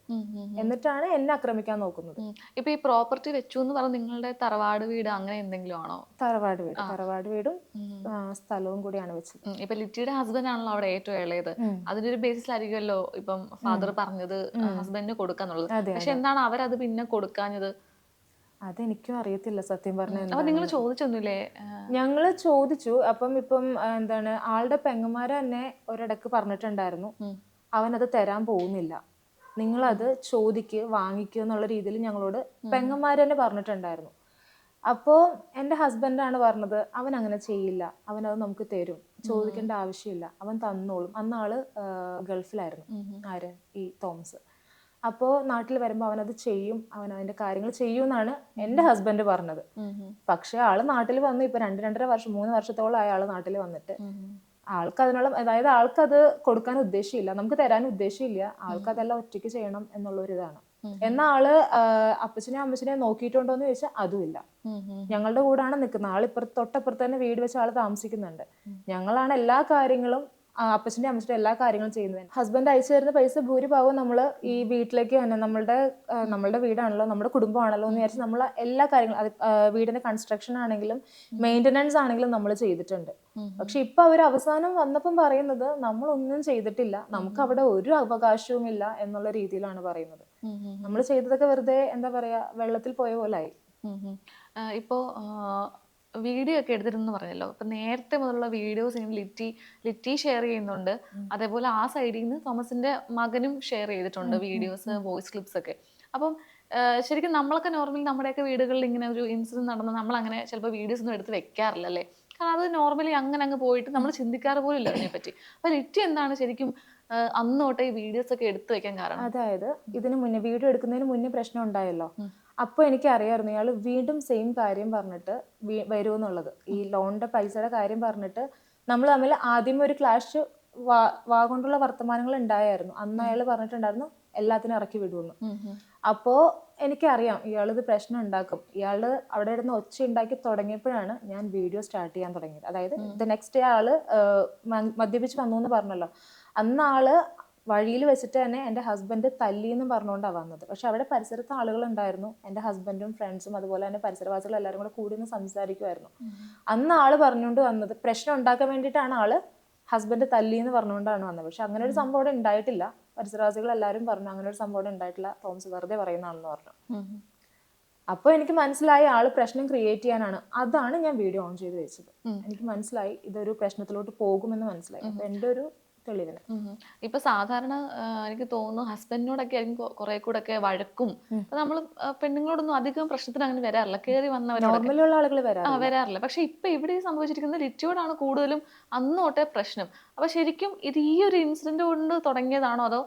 എന്നിട്ടാണ് എന്നെ ആക്രമിക്കാൻ നോക്കുന്നത്. ഇപ്പൊ ഈ പ്രോപ്പർട്ടി വെച്ചു എന്ന് പറഞ്ഞ നിങ്ങളുടെ തറവാട് വീട് അങ്ങനെ എന്തെങ്കിലും ആണോ? തറവാട് വീടും സ്ഥലവും കൂടിയാണ് വെച്ചത്. ഇപ്പൊ ലിറ്റിയുടെ ഹസ്ബൻഡ് ആണല്ലോ അവിടെ ഏറ്റവും ഇളയത്, അതിന്റെ ഒരു ബേസിലായിരിക്കുമല്ലോ ഇപ്പം ഫാദർ പറഞ്ഞത് ഹസ്ബൻഡിന് കൊടുക്കാന്നുള്ളത്. പക്ഷെ എന്താണ് അവരത് പിന്നെ കൊടുക്കാഞ്ഞത്? അതെനിക്കും അറിയത്തില്ല സത്യം പറഞ്ഞാൽ. അപ്പൊ നിങ്ങൾ ചോദിച്ചൊന്നുമില്ലേ? ഞങ്ങള് ചോദിച്ചു. ഇപ്പം എന്താണ്, ആളുടെ പെങ്ങന്മാര് തന്നെ ഒരിടക്ക് പറഞ്ഞിട്ടുണ്ടായിരുന്നു, അവനത് തരാൻ പോകുന്നില്ല, നിങ്ങളത് വാങ്ങിക്കുക എന്നുള്ള രീതിയിൽ ഞങ്ങളോട് പെങ്ങന്മാര് തന്നെ പറഞ്ഞിട്ടുണ്ടായിരുന്നു. അപ്പോൾ എൻ്റെ ഹസ്ബൻഡാണ് പറഞ്ഞത്, അവൻ അങ്ങനെ ചെയ്യില്ല, അവനത് നമുക്ക് തരും, ചോദിക്കേണ്ട ആവശ്യമില്ല, അവൻ തന്നോളും. അന്ന് ആള് ഗൾഫിലായിരുന്നു, ആര്, ഈ തോമസ്. അപ്പോൾ നാട്ടിൽ വരുമ്പോൾ അവനത് ചെയ്യും, അവൻ അതിന്റെ കാര്യങ്ങൾ ചെയ്യും എന്നാണ് എൻ്റെ ഹസ്ബൻഡ് പറഞ്ഞത്. പക്ഷെ ആള് നാട്ടിൽ വന്നു, ഇപ്പൊ 2-2.5 വർഷം 3 വർഷത്തോളം ആള് നാട്ടിൽ വന്നിട്ട് ആൾക്ക് അതിനുള്ള, അതായത് ആൾക്കത് കൊടുക്കാൻ ഉദ്ദേശമില്ല, നമുക്ക് തരാൻ ഉദ്ദേശമില്ല, ആൾക്കതെല്ലാം ഒറ്റയ്ക്ക് ചെയ്യണം എന്നുള്ളൊരിതാണ്. എന്നാ ആള് അപ്പച്ചനെയും അമ്മച്ചനെയും നോക്കിയിട്ടുണ്ടോ എന്ന് ചോദിച്ചാൽ അതുമില്ല. ഞങ്ങളുടെ കൂടാണ് നിൽക്കുന്നത്. ആളിപ്പുറത്ത് തൊട്ടപ്പുറത്ത് തന്നെ വീട് വെച്ച് ആള് താമസിക്കുന്നുണ്ട്. ഞങ്ങളാണ് എല്ലാ കാര്യങ്ങളും, അപ്പച്ചൻ്റെ അമ്മച്ചിന്റെ എല്ലാ കാര്യങ്ങളും ചെയ്യുന്നത്. ഹസ്ബൻഡ് അയച്ചു തരുന്ന പൈസ ഭൂരിഭാഗവും നമ്മൾ ഈ വീട്ടിലേക്ക് തന്നെ, നമ്മളുടെ വീടാണല്ലോ, നമ്മുടെ കുടുംബമാണല്ലോ എന്ന് വിചാരിച്ച് നമ്മൾ എല്ലാ കാര്യങ്ങളും, വീടിന്റെ കൺസ്ട്രക്ഷൻ ആണെങ്കിലും മെയിൻ്റനൻസ് ആണെങ്കിലും നമ്മൾ ചെയ്തിട്ടുണ്ട്. പക്ഷെ ഇപ്പൊ അവർ അവസാനം വന്നപ്പം പറയുന്നത് നമ്മളൊന്നും ചെയ്തിട്ടില്ല, നമുക്ക് അവിടെ ഒരു അവകാശവും ഇല്ല എന്നുള്ള രീതിയിലാണ് പറയുന്നത്. നമ്മൾ ചെയ്തതൊക്കെ വെറുതെ എന്താ പറയാ, വെള്ളത്തിൽ പോയ പോലായി. ഇപ്പോ വീഡിയോ ഒക്കെ എടുത്തിരുന്നു പറഞ്ഞല്ലോ, അപ്പൊ നേരത്തെ മുതലുള്ള വീഡിയോസ് ഇങ്ങനെ ലിറ്റി ഷെയർ ചെയ്യുന്നുണ്ട്, അതേപോലെ ആ സൈഡിൽ നിന്ന് തോമസിന്റെ മകനും ഷെയർ ചെയ്തിട്ടുണ്ട് വീഡിയോസ്, വോയിസ് ക്ലിപ്സ് ഒക്കെ. അപ്പം ശരിക്കും നമ്മളൊക്കെ നോർമലി നമ്മുടെയൊക്കെ വീടുകളിൽ ഇങ്ങനെ ഒരു ഇൻസിഡന്റ് നടന്ന നമ്മൾ അങ്ങനെ ചിലപ്പോൾ വീഡിയോസ് ഒന്നും എടുത്ത് വെക്കാറില്ല അല്ലേ? കാരണം അത് നോർമലി അങ്ങനെ പോയിട്ട് നമ്മൾ ചിന്തിക്കാറ് പോലും ഇല്ല അതിനെപ്പറ്റി. അപ്പൊ ലിറ്റി എന്താണ് ശരിക്കും അന്ന് തൊട്ടേ ഈ വീഡിയോസ് ഒക്കെ എടുത്തു വെക്കാൻ കാരണം? അതായത് ഇതിനു മുന്നേ, വീഡിയോ എടുക്കുന്നതിന് മുന്നേ പ്രശ്നം ഉണ്ടായല്ലോ, അപ്പൊ എനിക്ക് അറിയാമായിരുന്നു ഇയാള് വീണ്ടും സെയിം കാര്യം പറഞ്ഞിട്ട് വരുമെന്നുള്ളത്. ഈ ലോണിന്റെ പൈസയുടെ കാര്യം പറഞ്ഞിട്ട് നമ്മൾ തമ്മിൽ ആദ്യം ഒരു ക്ലാഷ്, കൊണ്ടുള്ള വർത്തമാനങ്ങൾ ഉണ്ടായിരുന്നു. അന്ന് അയാൾ പറഞ്ഞിട്ടുണ്ടായിരുന്നു എല്ലാത്തിനും ഇറക്കി വിടുമെന്ന്. അപ്പോ എനിക്കറിയാം ഇയാളിത് പ്രശ്നം ഉണ്ടാക്കും. ഇയാള് അവിടെ ഇരുന്ന് ഒച്ച ഉണ്ടാക്കി തുടങ്ങിയപ്പോഴാണ് ഞാൻ വീഡിയോ സ്റ്റാർട്ട് ചെയ്യാൻ തുടങ്ങിയത്. അതായത് നെക്സ്റ്റ് ഡേ ആള് മദ്യപിച്ച് വന്നു എന്ന് പറഞ്ഞല്ലോ, അന്ന് ആള് വഴിയിൽ വെച്ചിട്ട് തന്നെ എൻ്റെ ഹസ്ബൻഡ് തല്ലിയെന്നും പറഞ്ഞുകൊണ്ടാണ് വന്നത്. പക്ഷെ അവിടെ പരിസരത്ത് ആളുകൾ ഉണ്ടായിരുന്നു, എൻ്റെ ഹസ്ബൻഡും ഫ്രണ്ട്സും അതുപോലെ തന്നെ പരിസരവാസികൾ എല്ലാവരും കൂടെ കൂടി നിന്ന് സംസാരിക്കുമായിരുന്നു. അന്ന് ആള് പറഞ്ഞുകൊണ്ട് വന്നത്, പ്രശ്നം ഉണ്ടാക്കാൻ വേണ്ടിയിട്ടാണ് ആള് ഹസ്ബൻഡ് തല്ലിയെന്ന് പറഞ്ഞുകൊണ്ടാണ് വന്നത്. പക്ഷെ അങ്ങനെ ഒരു സംഭവം അവിടെ ഉണ്ടായിട്ടില്ല. പരിസരവാസികൾ എല്ലാവരും പറഞ്ഞു അങ്ങനെ ഒരു സംഭവം ഉണ്ടായിട്ടില്ല, തോമസ് വെറുതെ പറയുന്നതാണെന്ന് പറഞ്ഞു. അപ്പോൾ എനിക്ക് മനസ്സിലായി ആള് പ്രശ്നം ക്രിയേറ്റ് ചെയ്യാനാണ്. അതാണ് ഞാൻ വീഡിയോ ഓൺ ചെയ്ത് വെച്ചത്. എനിക്ക് മനസ്സിലായി ഇതൊരു പ്രശ്നത്തിലോട്ട് പോകുമെന്ന് മനസ്സിലായി. അപ്പൊ എൻ്റെ ഒരു തെളിവിന്. ഇപ്പൊ സാധാരണ എനിക്ക് തോന്നുന്നു ഹസ്ബൻഡിനോടൊക്കെ ആയിരിക്കും കുറെ കൂടെ ഒക്കെ വഴക്കും. നമ്മൾ പെണ്ണുങ്ങളോടൊന്നും അധികം പ്രശ്നത്തിന് അങ്ങനെ വരാറില്ല, കയറി നോർമലുള്ള ആളുകൾ വരാറില്ല. പക്ഷെ ഇപ്പൊ ഇവിടെ സംഭവിച്ചിരിക്കുന്നത് ലിറ്റിയോടാണ് കൂടുതലും അന്ന് തൊട്ടേ പ്രശ്നം. അപ്പൊ ശരിക്കും ഇത് ഈ ഒരു ഇൻസിഡന്റ് കൊണ്ട് തുടങ്ങിയതാണോ, അതോ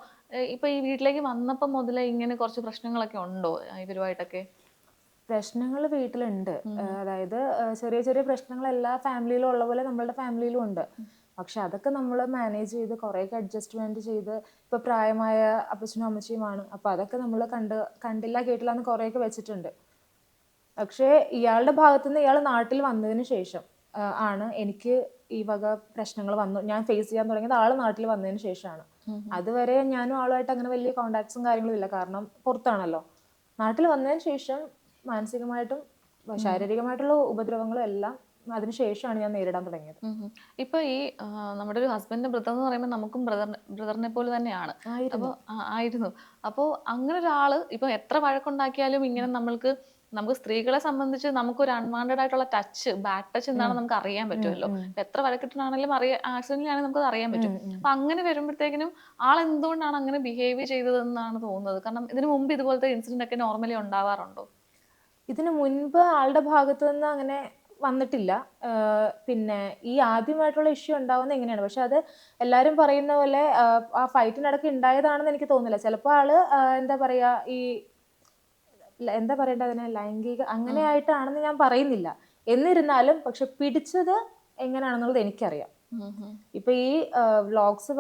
ഇപ്പൊ ഈ വീട്ടിലേക്ക് വന്നപ്പോൾ മുതലേ ഇങ്ങനെ കുറച്ച് പ്രശ്നങ്ങളൊക്കെ ഉണ്ടോ ഇവരുമായിട്ടൊക്കെ? പ്രശ്നങ്ങൾ വീട്ടിലുണ്ട്. അതായത് ചെറിയ ചെറിയ പ്രശ്നങ്ങൾ എല്ലാ ഫാമിലിയിലും ഉള്ള പോലെ നമ്മളുടെ ഫാമിലിയിലും ഉണ്ട്. പക്ഷെ അതൊക്കെ നമ്മൾ മാനേജ് ചെയ്ത് കുറേയൊക്കെ അഡ്ജസ്റ്റ്മെന്റ് ചെയ്ത്, ഇപ്പൊ പ്രായമായ അപ്പച്ചനും അമ്മച്ചിയുമാണ്, അപ്പൊ അതൊക്കെ നമ്മൾ കണ്ടില്ല കേട്ടില്ല എന്ന് കുറേയൊക്കെ വെച്ചിട്ടുണ്ട്. പക്ഷേ ഇയാളുടെ ഭാഗത്തുനിന്ന് ഇയാൾ നാട്ടിൽ വന്നതിന് ശേഷം ആണ് എനിക്ക് ഈ വക പ്രശ്നങ്ങൾ ഞാൻ ഫേസ് ചെയ്യാൻ തുടങ്ങിയത്. ആള് നാട്ടിൽ വന്നതിന് ശേഷമാണ്. അതുവരെ ഞാനും ആളുമായിട്ട് അങ്ങനെ വലിയ കോണ്ടാക്ട്സും കാര്യങ്ങളും ഇല്ല, കാരണം പുറത്താണല്ലോ. നാട്ടിൽ വന്നതിന് ശേഷം മാനസികമായിട്ടും ശാരീരികമായിട്ടുള്ള ഉപദ്രവങ്ങളും എല്ലാം അതിനുശേഷമാണ് ഞാൻ നേരിടാൻ തുടങ്ങിയത്. ഇപ്പൊ ഈ നമ്മുടെ ഒരു ഹസ്ബൻഡിന്റെ ബ്രദർ എന്ന് പറയുമ്പോൾ നമുക്കും ബ്രദറിനെ പോലെ തന്നെയാണ്. ആയിരുന്നു. അപ്പോൾ ആയിരുന്നു. അപ്പോൾ അങ്ങനെ ഒരാള് ഇപ്പൊ എത്ര വഴക്കുണ്ടാക്കിയാലും ഇങ്ങനെ നമുക്ക് സ്ത്രീകളെ സംബന്ധിച്ച് നമുക്കൊരു അൺവാണ്ടഡ് ആയിട്ടുള്ള ടച്ച്, ബാഡ് ടച്ച് എന്താണെന്ന് നമുക്ക് അറിയാൻ പറ്റുമല്ലോ. ഇപ്പൊ എത്ര വഴക്കിട്ടാണെങ്കിലും ആക്സിഡന്റിലാണെങ്കിൽ നമുക്ക് അറിയാൻ പറ്റും. അപ്പൊ അങ്ങനെ വരുമ്പോഴത്തേക്കിനും ആൾ എന്തുകൊണ്ടാണ് അങ്ങനെ ബിഹേവ് ചെയ്തതെന്നാണ് തോന്നുന്നത്? കാരണം ഇതിനു മുമ്പ് ഇതുപോലത്തെ ഇൻസിഡന്റ് ഒക്കെ നോർമലി ഉണ്ടാവാറുണ്ടോ? ഇതിനു മുൻപ് ആളുടെ ഭാഗത്തു നിന്ന് അങ്ങനെ വന്നിട്ടില്ല. പിന്നെ ഈ ആദ്യമായിട്ടുള്ള ഇഷ്യൂ ഉണ്ടാവുന്നത് എങ്ങനെയാണ്, പക്ഷെ അത് എല്ലാവരും പറയുന്ന പോലെ ആ ഫൈറ്റിനിടയ്ക്ക് ഉണ്ടായതാണെന്ന് എനിക്ക് തോന്നുന്നില്ല. ചിലപ്പോൾ ആള് എന്താ പറയാ, ഈ എന്താ പറയേണ്ടത്, അതിനെ ലൈംഗിക അങ്ങനെ ആയിട്ടാണെന്ന് ഞാൻ പറയുന്നില്ല. എന്നിരുന്നാലും പക്ഷെ പിടിച്ചത് എങ്ങനെയാണെന്നുള്ളത് എനിക്കറിയാം. ഇപ്പൊ ഈ വ്ളോഗ്സ്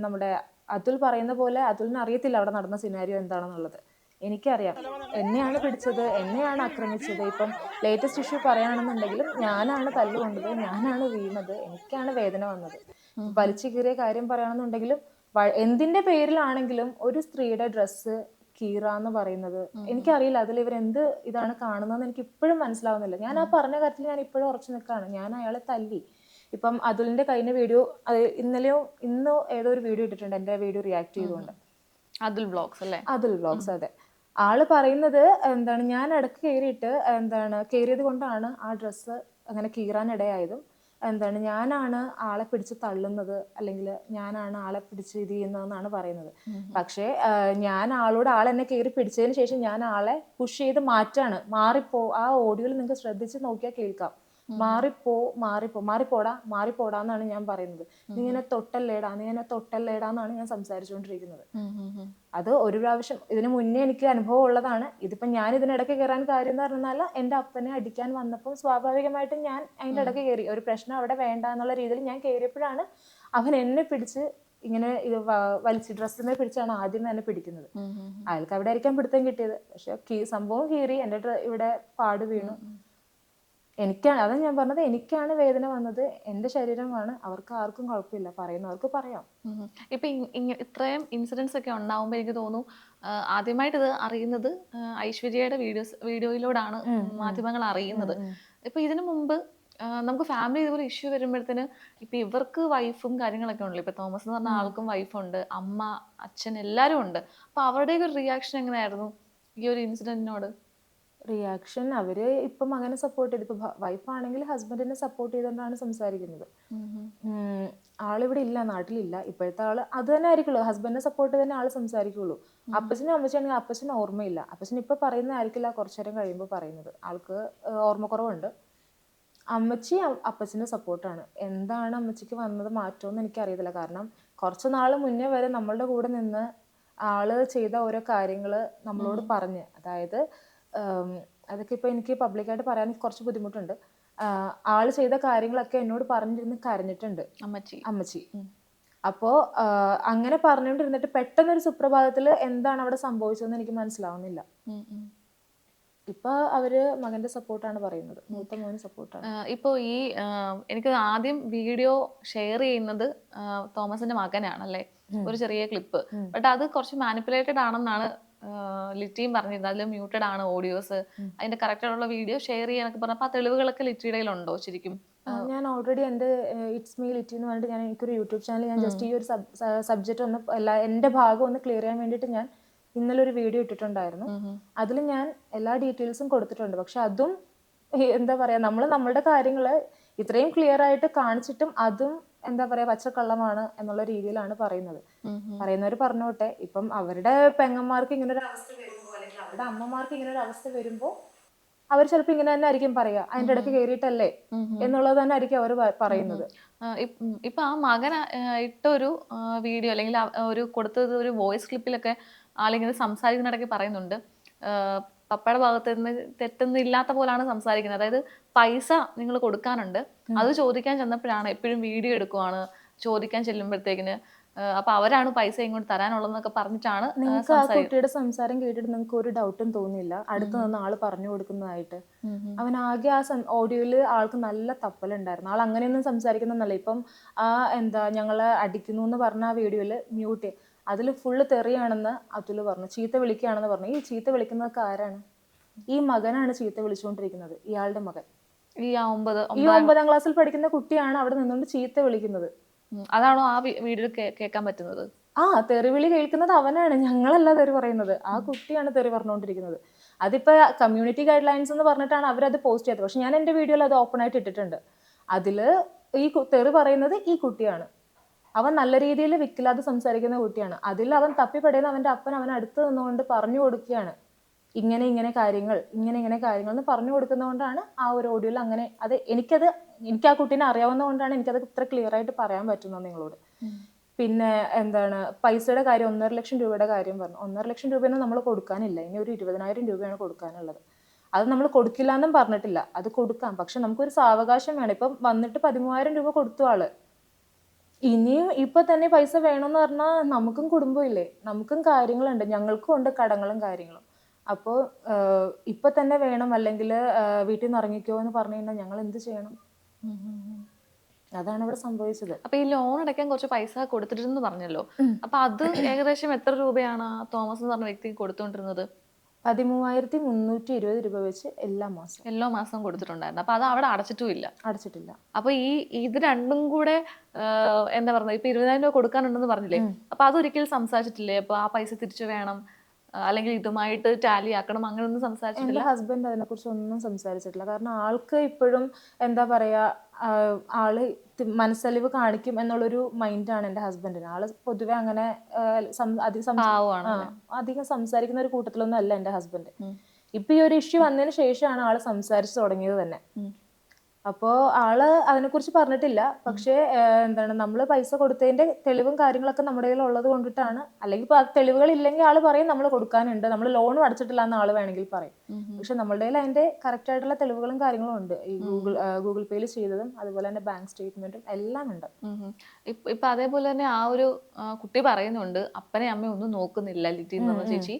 നമ്മുടെ അതുൽ പറയുന്ന പോലെ അതുലിന് അറിയത്തില്ല അവിടെ നടന്ന സിനാരിയോ എന്താണെന്നുള്ളത്. എനിക്കറിയാം, എന്നെയാണ് പിടിച്ചത്, എന്നെയാണ് ആക്രമിച്ചത്. ഇപ്പം ലേറ്റസ്റ്റ് ഇഷ്യൂ പറയുകയാണെന്നുണ്ടെങ്കിലും ഞാനാണ് തല്ലുകൊണ്ടത്, ഞാനാണ് വീണത്, എനിക്കാണ് വേദന വന്നത്. വലിച്ചു കീറിയ കാര്യം പറയുകയാണെന്നുണ്ടെങ്കിലും എന്തിന്റെ പേരിലാണെങ്കിലും ഒരു സ്ത്രീയുടെ ഡ്രസ്സ് കീറാന്ന് പറയുന്നത് എനിക്കറിയില്ല. അതിൽ ഇവരെന്ത് ഇതാണ് കാണുന്നതെന്ന് എനിക്ക് ഇപ്പോഴും മനസ്സിലാവുന്നില്ല. ഞാൻ ആ പറഞ്ഞ കാര്യത്തിൽ ഞാൻ ഇപ്പോഴും ഉറച്ചു നിൽക്കുകയാണ്. ഞാൻ അയാളെ തല്ലി. ഇപ്പം അതുലിന്റെ കഴിഞ്ഞ വീഡിയോ, ഇന്നോ ഏതോ ഒരു വീഡിയോ ഇട്ടിട്ടുണ്ട്, എൻ്റെ വീഡിയോ റിയാക്ട് ചെയ്തുകൊണ്ട്. അതുൽ വ്ളോഗ്സ് അല്ലേ? അതുൽ വ്ളോഗ്സ്, അതെ. ആള് പറയുന്നത് എന്താണ്, ഞാൻ ഇടയ്ക്ക് കയറിയിട്ട് കയറിയത് കൊണ്ടാണ് ആ ഡ്രസ്സ് അങ്ങനെ കീറാനിടയായതും, ഞാനാണ് ആളെ പിടിച്ച് തള്ളുന്നത്, അല്ലെങ്കിൽ ഞാനാണ് ആളെ പിടിച്ച് ഇത് ചെയ്യുന്നതെന്നാണ് പറയുന്നത്. പക്ഷേ ഞാൻ ആളെന്നെ കയറി പിടിച്ചതിന് ശേഷം ഞാൻ ആളെ പുഷ് ചെയ്ത് മാറ്റാണ്. ആ ഓഡിയോയിൽ നിങ്ങൾക്ക് ശ്രദ്ധിച്ച് നോക്കിയാൽ കേൾക്കാം. മാറിപ്പോടാന്നാണ് ഞാൻ പറയുന്നത്. നീ എന്നെ തൊട്ടല്ലേടാന്നാണ് ഞാൻ സംസാരിച്ചുകൊണ്ടിരിക്കുന്നത്. അത് ഒരു പ്രാവശ്യം ഇതിനു മുന്നേ എനിക്ക് അനുഭവം ഉള്ളതാണ്. ഇതിപ്പം ഞാൻ ഇതിനിടയ്ക്ക് കയറാൻ കാര്യം എന്ന് പറഞ്ഞാൽ എൻ്റെ അപ്പനെ അടിക്കാൻ വന്നപ്പോൾ സ്വാഭാവികമായിട്ടും ഞാൻ അതിൻ്റെ ഇടയ്ക്ക് കയറി. ഒരു പ്രശ്നം അവിടെ വേണ്ട എന്നുള്ള രീതിയിൽ ഞാൻ കയറിയപ്പോഴാണ് അവൻ എന്നെ പിടിച്ച് ഇങ്ങനെ വലിച്ച് ഡ്രസ്സിനെ പിടിച്ചാണ് ആദ്യം തന്നെ പിടിക്കുന്നത്. അയാൾക്ക് അവിടെ ആയിരിക്കാൻ പിടുത്തം കിട്ടിയത്. പക്ഷെ സംഭവം കീറി, എൻ്റെ ഇവിടെ പാട് വീണു. അതാണ് ഞാൻ പറഞ്ഞത്, എനിക്കാണ് വേദന വന്നത്, എൻ്റെ ശരീരമാണ്. അവർക്ക് ആർക്കും കുഴപ്പമില്ല, പറയുന്നവർക്ക് പറയാം. ഇപ്പൊ ഇത്രയും ഇൻസിഡൻസ് ഒക്കെ ഉണ്ടാവുമ്പോൾ എനിക്ക് തോന്നുന്നു ആദ്യമായിട്ട് ഇത് അറിയുന്നത് ഐശ്വര്യയുടെ വീഡിയോയിലൂടെയാണ് മാധ്യമങ്ങൾ അറിയുന്നത്. ഇപ്പൊ ഇതിനു മുമ്പ് നമുക്ക് ഫാമിലി ഇതുപോലെ ഇഷ്യൂ വരുമ്പോഴത്തേന് ഇപ്പൊ ഇവർക്ക് വൈഫും കാര്യങ്ങളൊക്കെ ഉണ്ടല്ലോ. ഇപ്പൊ തോമസ് എന്ന് പറഞ്ഞ ആൾക്കും വൈഫുണ്ട്, അമ്മ, അച്ഛൻ എല്ലാവരും ഉണ്ട്. അപ്പൊ അവരുടെ ഒരു റിയാക്ഷൻ എങ്ങനെയായിരുന്നു ഈ ഒരു ഇൻസിഡന്റിനോട്? റിയാക്ഷൻ, അവര് ഇപ്പം അങ്ങനെ സപ്പോർട്ട് ചെയ്ത്, ഇപ്പൊ വൈഫാണെങ്കിൽ ഹസ്ബൻഡിനെ സപ്പോർട്ട് ചെയ്തുകൊണ്ടാണ് സംസാരിക്കുന്നത്. ആളിവിടെ ഇല്ല, നാട്ടിലില്ല. ഇപ്പോഴത്തെ ആള് അത് തന്നെ ആയിരിക്കുള്ളൂ, ഹസ്ബൻഡിനെ സപ്പോർട്ട് തന്നെ ആള് സംസാരിക്കുള്ളൂ. അപ്പച്ചനും അമ്മച്ചാണെങ്കിൽ അപ്പച്ചന് ഓർമ്മയില്ല. അപ്പച്ചൻ ഇപ്പൊ പറയുന്ന ആയിരിക്കില്ല കുറച്ചു നേരം കഴിയുമ്പോൾ പറയുന്നത്. ആൾക്ക് ഓർമ്മക്കുറവുണ്ട്. അമ്മച്ചി അപ്പച്ചൻ്റെ സപ്പോർട്ടാണ്. എന്താണ് അമ്മച്ചിക്ക് വന്നത് മാറ്റമെന്ന് എനിക്കറിയത്തില്ല. കാരണം കുറച്ച് നാൾ മുന്നേ വരെ നമ്മളുടെ കൂടെ നിന്ന് ആള് ചെയ്ത ഓരോ കാര്യങ്ങൾ നമ്മളോട് പറഞ്ഞ്, അതായത് അതൊക്കെ ഇപ്പോൾ എനിക്ക് പബ്ലിക്കായിട്ട് പറയാൻ കുറച്ച് ബുദ്ധിമുട്ടുണ്ട്. ആള് ചെയ്ത കാര്യങ്ങളൊക്കെ എന്നോട് പറഞ്ഞിരുന്ന് കരഞ്ഞിട്ടുണ്ട് അമ്മച്ചി. അപ്പോൾ അങ്ങനെ പറഞ്ഞുകൊണ്ടിരുന്നിട്ട് പെട്ടെന്നൊരു സുപ്രഭാതത്തിൽ എന്താണ് അവിടെ സംഭവിച്ചതെന്ന് എനിക്ക് മനസ്സിലാവുന്നില്ല. ഇപ്പൊ അവര് മകന്റെ സപ്പോർട്ടാണ് പറയുന്നത്, മൂത്ത മോന് സപ്പോർട്ടാണ്. ഇപ്പൊ ഈ എനിക്ക് ആദ്യം വീഡിയോ ഷെയർ ചെയ്യുന്നത് തോമസിന്റെ മകനാണല്ലേ, ഒരു ചെറിയ ക്ലിപ്പ്. ബട്ട് അത് കുറച്ച് മാനിപ്പുലേറ്റഡ് ആണെന്നാണ് ലിറ്റിയും പറഞ്ഞിരുന്നത്. അതിൽ മ്യൂട്ടഡ് ആണ് ഓഡിയോസ്, അതിന്റെ കറക്റ്റ് ആയിട്ടുള്ള വീഡിയോ ഷെയർ ചെയ്യാനൊക്കെ പറഞ്ഞപ്പോൾ ആ തെളിവുകളൊക്കെ ലിറ്റിയുടെ ഉണ്ടോ ശരിക്കും? ഞാൻ ഓൾറെഡി എൻ്റെ ഇറ്റ്സ് മീ ലിറ്റി എന്ന് പറഞ്ഞിട്ട് എനിക്കൊരു യൂട്യൂബ് ചാനൽ, ഞാൻ ജസ്റ്റ് ഈ ഒരു സബ്ജക്റ്റ് ഒന്ന് എൻ്റെ ഭാഗം ഒന്ന് ക്ലിയർ ചെയ്യാൻ വേണ്ടിയിട്ട് ഞാൻ ഇന്നലെ ഒരു വീഡിയോ ഇട്ടിട്ടുണ്ടായിരുന്നു. അതിൽ ഞാൻ എല്ലാ ഡീറ്റെയിൽസും കൊടുത്തിട്ടുണ്ട്. പക്ഷെ അതും എന്താ പറയാ, നമ്മളുടെ കാര്യങ്ങള് ഇത്രയും ക്ലിയർ ആയിട്ട് കാണിച്ചിട്ടും അതും എന്താ പറയാ പച്ചക്കള്ളമാണ് എന്നുള്ള രീതിയിലാണ് പറയുന്നവർ പറഞ്ഞോട്ടെ. ഇപ്പം അവരുടെ പെങ്ങന്മാർക്ക് ഇങ്ങനെ ഒരു അവസ്ഥ വരുമ്പോൾ, അല്ലെങ്കിൽ അവരുടെ അമ്മമാർക്ക് ഇങ്ങനെ ഒരു അവസ്ഥ വരുമ്പോൾ അവർ ചിലപ്പോൾ ഇങ്ങനെ തന്നെ ആയിരിക്കും പറയാ, അതിന്റെ ഇടയ്ക്ക് കയറിയിട്ടല്ലേ എന്നുള്ളത് തന്നെ ആയിരിക്കും അവർ പറയുന്നത്. ഇപ്പൊ ആ മകൻ ഇട്ടൊരു വീഡിയോ അല്ലെങ്കിൽ ഒരു കൊടുത്തത് ഒരു വോയിസ് ക്ലിപ്പിലൊക്കെ ആളിങ്ങനെ സംസാരിക്കുന്നിടയ്ക്ക് പറയുന്നുണ്ട്, പപ്പയുടെ ഭാഗത്ത് നിന്ന് തെറ്റൊന്നും ഇല്ലാത്ത പോലാണ് സംസാരിക്കുന്നത്. അതായത് പൈസ നിങ്ങൾ കൊടുക്കാനുണ്ട്, അത് ചോദിക്കാൻ ചെന്നപ്പോഴാണ് എപ്പോഴും വീഡിയോ എടുക്കുവാണ് ചോദിക്കാൻ ചെല്ലുമ്പോഴത്തേക്കിന്, അപ്പൊ അവരാണ് പൈസ ഇങ്ങോട്ട് തരാനുള്ളതെന്നൊക്കെ പറഞ്ഞിട്ടാണ്. നിങ്ങൾക്ക് ആ കുട്ടിയുടെ സംസാരം കേട്ടിട്ട് നിങ്ങൾക്ക് ഒരു ഡൗട്ടും തോന്നിയില്ല അടുത്ത് നിന്ന് ആള് പറഞ്ഞു കൊടുക്കുന്നതായിട്ട്? അവൻ ആകെ ആ ഓഡിയോയില് ആൾക്ക് നല്ല തപ്പലുണ്ടായിരുന്നു. ആൾ അങ്ങനെയൊന്നും സംസാരിക്കുന്നല്ല. ഇപ്പം ഞങ്ങളെ അടിക്കുന്നു എന്ന് പറഞ്ഞ ആ വീഡിയോയില് മ്യൂട്ട്, അതിൽ ഫുള്ള് തെറിയാണെന്ന് അതുൽ പറഞ്ഞു, ചീത്ത വിളിക്കുകയാണെന്ന് പറഞ്ഞു. ഈ ചീത്ത വിളിക്കുന്നതൊക്കെ ആരാണ്? ഈ മകനാണ് ചീത്ത വിളിച്ചുകൊണ്ടിരിക്കുന്നത്, ഇയാളുടെ മകൻ. ഈ ആ ഈ 9ാം ക്ലാസ്സിൽ പഠിക്കുന്ന കുട്ടിയാണ് അവിടെ നിന്നുകൊണ്ട് ചീത്ത വിളിക്കുന്നത്. അതാണോ ആ വീഡിയോ കേൾക്കാൻ പറ്റുന്നത്? തെറിവിളി കേൾക്കുന്നത് അവനാണ്, ഞങ്ങളല്ല തെറി പറയുന്നത്. ആ കുട്ടിയാണ് തെറി പറഞ്ഞുകൊണ്ടിരിക്കുന്നത്. അതിപ്പോ കമ്മ്യൂണിറ്റി ഗൈഡ് ലൈൻസ് എന്ന് പറഞ്ഞിട്ടാണ് അവരത് പോസ്റ്റ് ചെയ്തത്. പക്ഷെ ഞാൻ എൻ്റെ വീഡിയോയിൽ അത് ഓപ്പൺ ആയിട്ട് ഇട്ടിട്ടുണ്ട്. അതില് ഈ തെറി പറയുന്നത് ഈ കുട്ടിയാണ്. അവൻ നല്ല രീതിയിൽ വിക്കില്ലാതെ സംസാരിക്കുന്ന കുട്ടിയാണ്. അതിൽ അവൻ തപ്പിപ്പടയുന്ന അവൻ്റെ അപ്പൻ അവൻ അടുത്ത് നിന്നുകൊണ്ട് പറഞ്ഞു കൊടുക്കുകയാണ്, ഇങ്ങനെ ഇങ്ങനെ കാര്യങ്ങൾ എന്ന് പറഞ്ഞു കൊടുക്കുന്നതുകൊണ്ടാണ് ആ ഒരു ഓഡിയോയിൽ അങ്ങനെ. എനിക്ക് ആ കുട്ടീനെ അറിയാവുന്നതുകൊണ്ടാണ് എനിക്കത് ഇത്ര ക്ലിയർ ആയിട്ട് പറയാൻ പറ്റുന്നത് നിങ്ങളോട്. പിന്നെ എന്താണ്, പൈസയുടെ കാര്യം, 1.5 ലക്ഷം രൂപയുടെ കാര്യം പറഞ്ഞു. 1.5 ലക്ഷം രൂപയൊന്നും നമ്മൾ കൊടുക്കാനില്ല. ഇനി ഒരു 20,000 രൂപയാണ് കൊടുക്കാനുള്ളത്. അത് നമ്മൾ കൊടുക്കില്ല എന്നും പറഞ്ഞിട്ടില്ല, അത് കൊടുക്കാം. പക്ഷെ നമുക്കൊരു സാവകാശം വേണം. ഇപ്പം വന്നിട്ട് 13,000 രൂപ കൊടുത്തു ആള്. ഇനിയും ഇപ്പൊ തന്നെ പൈസ വേണമെന്ന് പറഞ്ഞാൽ നമുക്കും കുടുംബമില്ലേ, നമുക്കും കാര്യങ്ങളുണ്ട്, ഞങ്ങൾക്കും ഉണ്ട് കടങ്ങളും കാര്യങ്ങളും. അപ്പോൾ ഇപ്പൊ തന്നെ വേണം, അല്ലെങ്കിൽ വീട്ടിൽ നിന്ന് ഇറങ്ങിക്കോ എന്ന് പറഞ്ഞു കഴിഞ്ഞാൽ ഞങ്ങൾ എന്ത് ചെയ്യണം? അതാണ് ഇവിടെ സംഭവിച്ചത്. അപ്പൊ ഈ ലോൺ അടയ്ക്കാൻ കുറച്ച് പൈസ കൊടുത്തിട്ടെന്ന് പറഞ്ഞല്ലോ, അപ്പൊ അത് ഏകദേശം എത്ര രൂപയാണ് തോമസ് എന്ന് പറഞ്ഞ വ്യക്തി കൊടുത്തോണ്ടിരുന്നത്? 13,320 രൂപ വെച്ച് എല്ലാ മാസവും കൊടുത്തിട്ടുണ്ടായിരുന്നു. അപ്പൊ അത് അവിടെ അടച്ചിട്ടില്ല. അപ്പൊ ഇത് രണ്ടും കൂടെ എന്താ പറയുക, ഇപ്പൊ 20,000 രൂപ കൊടുക്കാനുണ്ടെന്ന് പറഞ്ഞില്ലേ, അപ്പൊ അതൊരിക്കലും സംസാരിച്ചിട്ടില്ലേ? അപ്പൊ ആ പൈസ തിരിച്ചു വേണം, അല്ലെങ്കിൽ ഇതുമായിട്ട് ടാലി ആക്കണം, അങ്ങനെയൊന്നും സംസാരിച്ചിട്ടില്ല? എൻ്റെ ഹസ്ബൻഡ് അതിനെക്കുറിച്ച് ഒന്നും സംസാരിച്ചിട്ടില്ല. കാരണം ആൾക്ക് ഇപ്പോഴും എന്താ പറയാ, ആള് മനസ്സലിവ് കാണിക്കും എന്നുള്ളൊരു മൈൻഡാണ് എൻ്റെ ഹസ്ബൻഡിന്. ആള് പൊതുവെ അങ്ങനെ അധികം സംസാരിക്കുന്ന ഒരു കൂട്ടത്തിലൊന്നും അല്ല എൻ്റെ ഹസ്ബൻഡ്. ഇപ്പൊ ഈ ഒരു ഇഷ്യൂ വന്നതിന് ശേഷമാണ് ആള് സംസാരിച്ചു തുടങ്ങിയത് തന്നെ. അപ്പോൾ ആള് അതിനെക്കുറിച്ച് പറഞ്ഞിട്ടില്ല. പക്ഷേ എന്താണ്, നമ്മൾ പൈസ കൊടുത്തതിന്റെ തെളിവും കാര്യങ്ങളൊക്കെ നമ്മുടെ കയ്യിൽ ഉള്ളത് കൊണ്ടിട്ടാണ്. അല്ലെങ്കിൽ ഇപ്പൊ ആ തെളിവുകൾ ഇല്ലെങ്കിൽ ആള് പറയും നമ്മൾ കൊടുക്കാനുണ്ട്, നമ്മൾ ലോണും അടച്ചിട്ടില്ല എന്ന് ആള് വേണമെങ്കിൽ പറയും. പക്ഷെ നമ്മളുടെ കയ്യിൽ അതിന്റെ കറക്റ്റ് ആയിട്ടുള്ള തെളിവുകളും കാര്യങ്ങളും ഉണ്ട്. ഈ ഗൂഗിൾ പേയിൽ ചെയ്തതും അതുപോലെ തന്നെ ബാങ്ക് സ്റ്റേറ്റ്മെന്റും എല്ലാം ഉണ്ട്. ഇപ്പൊ അതേപോലെ തന്നെ ആ ഒരു കുട്ടി പറയുന്നുണ്ട്, അപ്പനെ അമ്മയും ഒന്നും നോക്കുന്നില്ല, ലിറ്റി എന്ന് പറഞ്ഞ ചേച്ചി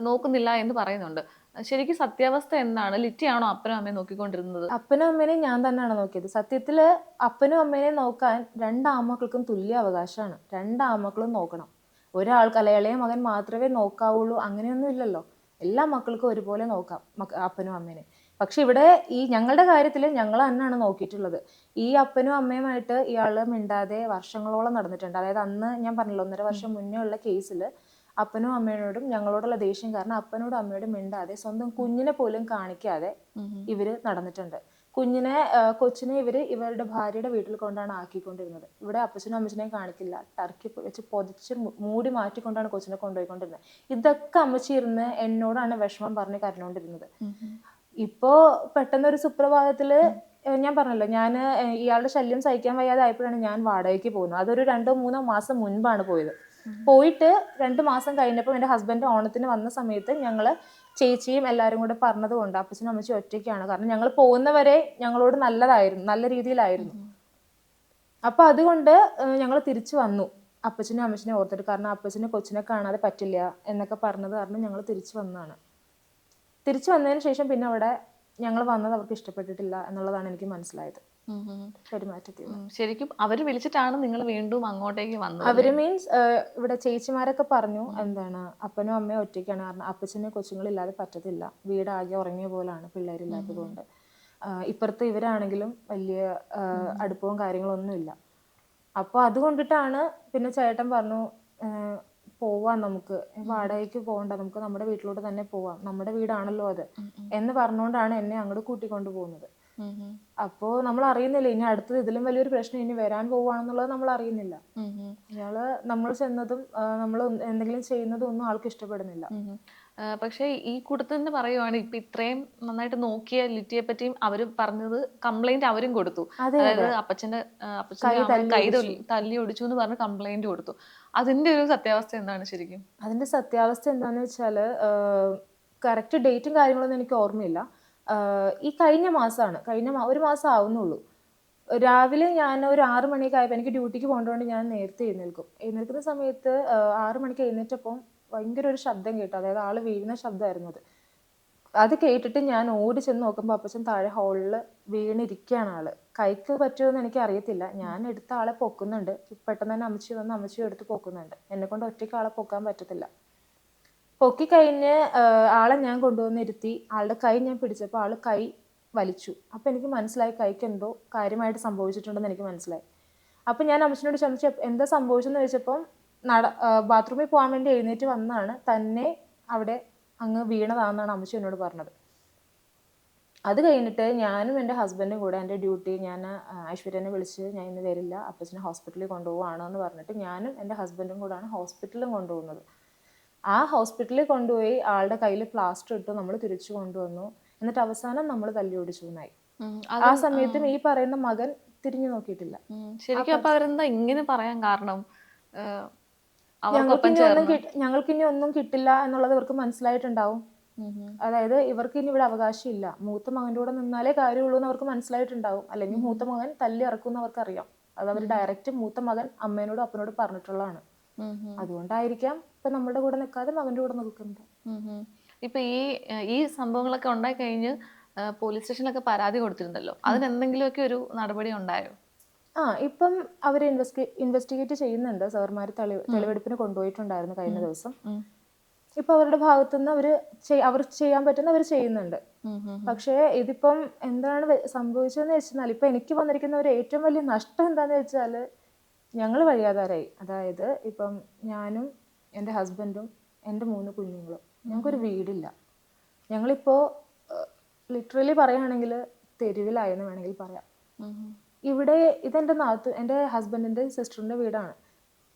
നോക്കുന്നില്ല എന്ന് പറയുന്നുണ്ട്. ശരിക്കും സത്യാവസ്ഥ എന്താണ്? ലിറ്റിയാണോ അപ്പനും അമ്മയും നോക്കിക്കൊണ്ടിരുന്നത്? അപ്പനും അമ്മേനെയും ഞാൻ തന്നെയാണ് നോക്കിയത്. സത്യത്തില് അപ്പനും അമ്മേനെയും നോക്കാൻ 2 ആൺമക്കൾക്കും തുല്യ അവകാശമാണ്. 2 ആൺമക്കളും നോക്കണം. ഒരാൾക്ക് ഇളയ മകൻ മാത്രമേ നോക്കാവുള്ളൂ അങ്ങനെയൊന്നും ഇല്ലല്ലോ. എല്ലാ മക്കൾക്കും ഒരുപോലെ നോക്കാം അപ്പനും അമ്മേനെ. പക്ഷെ ഇവിടെ ഈ ഞങ്ങളുടെ കാര്യത്തിൽ ഞങ്ങൾ തന്നെയാണ് നോക്കിയിട്ടുള്ളത്. ഈ അപ്പനും അമ്മയുമായിട്ട് ഇയാള് മിണ്ടാതെ വർഷങ്ങളോളം നടന്നിട്ടുണ്ട്. അതായത് അന്ന് ഞാൻ പറഞ്ഞല്ലോ, 1.5 വർഷം മുന്നേ ഉള്ള കേസിൽ അപ്പനും അമ്മയോടും ഞങ്ങളോടുള്ള ദേഷ്യം കാരണം അപ്പനോടും അമ്മയോടും മിണ്ടാതെ സ്വന്തം കുഞ്ഞിനെ പോലും കാണിക്കാതെ ഇവര് നടന്നിട്ടുണ്ട്. കൊച്ചിനെ ഇവരുടെ ഭാര്യയുടെ വീട്ടിൽ കൊണ്ടാണ് ആക്കിക്കൊണ്ടിരുന്നത്. ഇവിടെ അപ്പച്ചനും അമ്മച്ചിനെയും കാണിക്കില്ല, ടർക്കി വെച്ച് പൊതിച്ച് മൂടി മാറ്റിക്കൊണ്ടാണ് കൊച്ചിനെ കൊണ്ടുപോയിക്കൊണ്ടിരുന്നത്. ഇതൊക്കെ അമ്മച്ചി ഇരുന്ന് എന്നോടാണ് വിഷമം പറഞ്ഞ് കരഞ്ഞോണ്ടിരുന്നത്. ഇപ്പോ പെട്ടെന്നൊരു സുപ്രഭാതത്തില് ഞാൻ പറഞ്ഞല്ലോ, ഞാൻ ഇയാളുടെ ശല്യം സഹിക്കാൻ വയ്യാതെ ആയപ്പോഴാണ് ഞാൻ വാടകയ്ക്ക് പോകുന്നത്. അതൊരു 2-3 മാസം മുൻപാണ് പോയത്. പോയിട്ട് 2 മാസം കഴിഞ്ഞപ്പോൾ എൻ്റെ ഹസ്ബൻഡ് ഓണത്തിന് വന്ന സമയത്ത് ഞങ്ങള് ചേച്ചിയും എല്ലാവരും കൂടെ പറഞ്ഞത് കൊണ്ട് അപ്പച്ചനും അമ്മച്ചി ഒറ്റയ്ക്കാണ്. കാരണം ഞങ്ങൾ പോകുന്നവരെ ഞങ്ങളോട് നല്ല രീതിയിലായിരുന്നു. അപ്പൊ അതുകൊണ്ട് ഞങ്ങൾ തിരിച്ചു വന്നു അപ്പച്ചനും അമ്മച്ചിനെ ഓർത്തിട്ട്. കാരണം അപ്പച്ചന് കൊച്ചിനെ കാണാതെ പറ്റില്ല എന്നൊക്കെ പറഞ്ഞത് കാരണം ഞങ്ങൾ തിരിച്ചു വന്നതാണ്. തിരിച്ചു വന്നതിന് ശേഷം പിന്നെ അവിടെ ഞങ്ങൾ വന്നത് അവർക്ക് ഇഷ്ടപ്പെട്ടിട്ടില്ല എന്നുള്ളതാണ് എനിക്ക് മനസ്സിലായത്. ശരിക്കും അവര് വിളിച്ചിട്ടാണ് നിങ്ങൾ വീണ്ടും അങ്ങോട്ടേക്ക് വന്നത്? അവര് മീൻസ് ഇവിടെ ചേച്ചിമാരൊക്കെ പറഞ്ഞു, എന്താണ് അപ്പനും അമ്മയും ഒറ്റയ്ക്കാണ്, കാരണം അപ്പച്ചനെ കൊച്ചുങ്ങളില്ലാതെ പറ്റത്തില്ല, വീടാകെ ഉറങ്ങിയ പോലാണ് പിള്ളേരില്ലാത്തത് കൊണ്ട്. ഇപ്പുറത്ത് ഇവരാണെങ്കിലും വലിയ അടുപ്പവും കാര്യങ്ങളൊന്നും ഇല്ല. അപ്പോൾ അതുകൊണ്ടിട്ടാണ് പിന്നെ ചേട്ടൻ പറഞ്ഞു, പോവാം, നമുക്ക് വാടകയ്ക്ക് പോകണ്ട, നമുക്ക് നമ്മുടെ വീട്ടിലോട്ട് തന്നെ പോവാം, നമ്മുടെ വീടാണല്ലോ അത് എന്ന് പറഞ്ഞുകൊണ്ടാണ് എന്നെ അങ്ങോട്ട് കൂട്ടിക്കൊണ്ടു പോകുന്നത്. അപ്പോ നമ്മൾ അറിയുന്നില്ല ഇനി അടുത്തത് ഇതിലും വലിയൊരു പ്രശ്നം ഇനി വരാൻ പോവുകയാണെന്നുള്ളത് നമ്മൾ അറിയുന്നില്ല. ഇയാള് നമ്മൾ ചെന്നതും നമ്മൾ എന്തെങ്കിലും ചെയ്യുന്നതും ഒന്നും ആൾക്ക് ഇഷ്ടപ്പെടുന്നില്ല. പക്ഷെ ഈ കൂട്ടത്തിൽ നിന്ന് പറയുവാണ്, ഇപ്പൊ ഇത്രയും നന്നായിട്ട് നോക്കിയ ലിറ്റിയെ പറ്റിയും അവര് പറഞ്ഞത് കംപ്ലൈന്റ് അവരും കൊടുത്തു. അതായത് അപ്പച്ചന്റെ കൈ തല്ലി ഒടിച്ചു എന്ന് പറഞ്ഞ് കംപ്ലൈന്റ് കൊടുത്തു. അതിന്റെ ഒരു സത്യാവസ്ഥ എന്താണ് ശരിക്കും? അതിന്റെ സത്യാവസ്ഥ എന്താന്ന് വെച്ചാല്, കറക്റ്റ് ഡേറ്റും കാര്യങ്ങളൊന്നും എനിക്ക് ഓർമ്മയില്ല. ഈ കഴിഞ്ഞ മാസമാണ്, ഒരു മാസം ആവുന്നുള്ളൂ. രാവിലെ ഞാൻ ഒരു 6 മണിയൊക്കെ ആയപ്പോൾ എനിക്ക് ഡ്യൂട്ടിക്ക് പോകേണ്ടതുകൊണ്ട് ഞാൻ നേരത്തെ എഴുന്നേൽക്കുന്ന സമയത്ത് 6 മണിക്ക് എഴുന്നേറ്റപ്പം ഭയങ്കര ഒരു ശബ്ദം കേട്ടു. അതായത് ആള് വീഴുന്ന ശബ്ദമായിരുന്നു അത് കേട്ടിട്ട് ഞാൻ ഓടി ചെന്ന് നോക്കുമ്പോൾ അപ്പച്ചൻ താഴെ ഹോളിൽ വീണിരിക്കുകയാണ്. ആള് കൈക്ക് പറ്റുമെന്ന് എനിക്ക് അറിയത്തില്ല. ഞാൻ എടുത്ത ആളെ പൊക്കുന്നുണ്ട്. പെട്ടെന്ന് തന്നെ അമ്മച്ചി വന്ന് അമ്മച്ചി എടുത്ത് പൊക്കുന്നുണ്ട്. എന്നെ കൊണ്ട് ഒറ്റയ്ക്ക് ആളെ പൊക്കാൻ പറ്റത്തില്ല. പൊക്കി കഴിഞ്ഞ് ആളെ ഞാൻ കൊണ്ടുവന്നിരുത്തി ആളുടെ കൈ ഞാൻ പിടിച്ചപ്പോൾ ആള് കൈ വലിച്ചു. അപ്പോൾ എനിക്ക് മനസ്സിലായി കൈക്ക് എന്തോ കാര്യമായിട്ട് സംഭവിച്ചിട്ടുണ്ടെന്ന് എനിക്ക് മനസ്സിലായി. അപ്പം ഞാൻ അമ്മച്ചിനോട് ചോദിച്ചു എന്താ സംഭവിച്ചെന്ന് ചോദിച്ചപ്പം ബാത്റൂമിൽ പോകാൻ വേണ്ടി എഴുന്നേറ്റ് വന്നാണ് തന്നെ അവിടെ അങ്ങ് വീണതാണെന്നാണ് അമ്മച്ചി എന്നോട് പറഞ്ഞത്. അത് കഴിഞ്ഞിട്ട് ഞാനും എൻ്റെ ഹസ്ബൻഡും കൂടെ എൻ്റെ ഡ്യൂട്ടി ഞാൻ ഐശ്വര്യനെ വിളിച്ച് ഞാൻ ഇന്ന് വരില്ല അപ്പച്ചനെ ഹോസ്പിറ്റലിൽ കൊണ്ടുപോവാണെന്ന് പറഞ്ഞിട്ട് ഞാനും എൻ്റെ ഹസ്ബൻഡും കൂടാണ് ഹോസ്പിറ്റലിലും കൊണ്ടുപോകുന്നത്. ആ ഹോസ്പിറ്റലിൽ കൊണ്ടുപോയി ആളുടെ കയ്യിൽ പ്ലാസ്റ്റർ ഇട്ടു, നമ്മൾ തിരിച്ചു കൊണ്ടുവന്നു. എന്നിട്ട് അവസാനം നമ്മൾ തല്ലി ഓടിച്ചു എന്നായി. ആ സമയത്തും ഈ പറയുന്ന മകൻ തിരിഞ്ഞു നോക്കിയിട്ടില്ല. ശരിക്കും അപ്പൊ അവരെന്താ ഇങ്ങനെ പറയാൻ കാരണം? ഞങ്ങൾക്ക് ഇനി ഒന്നും കിട്ടില്ല എന്നുള്ളത് ഇവർക്ക് മനസ്സിലായിട്ടുണ്ടാവും. അതായത് ഇവർക്ക് ഇനി ഇവിടെ അവകാശമില്ല, മൂത്ത മകൻ്റെ കൂടെ നിന്നാലേ കാര്യമുള്ളൂ എന്ന് അവർക്ക് മനസ്സിലായിട്ടുണ്ടാവും. അല്ലെങ്കിൽ മൂത്ത മകൻ തല്ലി ഇറക്കും എന്ന് അവർക്കറിയാം. അത് അവർ ഡയറക്റ്റ് മൂത്ത മകൻ അമ്മേനോടും അപ്പനോടും പറഞ്ഞിട്ടുള്ളതാണ്. അതുകൊണ്ടായിരിക്കാം ഇപ്പൊ നമ്മുടെ കൂടെ നിൽക്കാതെ മകന്റെ കൂടെ നിൽക്കുന്നത്. ഇപ്പൊ ഈ സംഭവങ്ങളൊക്കെ ഉണ്ടായി കഴിഞ്ഞ് പോലീസ് സ്റ്റേഷനിലൊക്കെ പരാതി കൊടുത്തിരുന്നല്ലോ, അതിനെന്തെങ്കിലുമൊക്കെ ഒരു നടപടി ഉണ്ടായോ? ഇപ്പം അവർ ഇൻവെസ്റ്റിഗേറ്റ് ചെയ്യുന്നുണ്ട്. സാർമാർ തെളിവെടുപ്പിന് കൊണ്ടുപോയിട്ടുണ്ടായിരുന്നു കഴിഞ്ഞ ദിവസം. ഇപ്പൊ അവരുടെ ഭാഗത്തുനിന്ന് അവർ ചെയ്യാൻ പറ്റുന്ന അവർ ചെയ്യുന്നുണ്ട്. പക്ഷേ ഇതിപ്പം എന്താണ് സംഭവിച്ചതെന്ന് വെച്ചാൽ ഇപ്പൊ എനിക്ക് വന്നിരിക്കുന്ന ഒരു ഏറ്റവും വലിയ നഷ്ടം എന്താന്ന് വെച്ചാല് ഞങ്ങൾ വഴിയാധാരായി. അതായത് ഇപ്പം ഞാനും എൻ്റെ ഹസ്ബൻഡും എൻ്റെ 3 കുഞ്ഞുങ്ങളും, ഞങ്ങൾക്കൊരു വീടില്ല. ഞങ്ങളിപ്പോൾ ലിറ്ററലി പറയുകയാണെങ്കിൽ തെരുവിലായെന്ന് വേണമെങ്കിൽ പറയാം. ഇവിടെ ഇതെൻ്റെ എൻ്റെ ഹസ്ബൻഡിൻ്റെ സിസ്റ്ററിൻ്റെ വീടാണ്.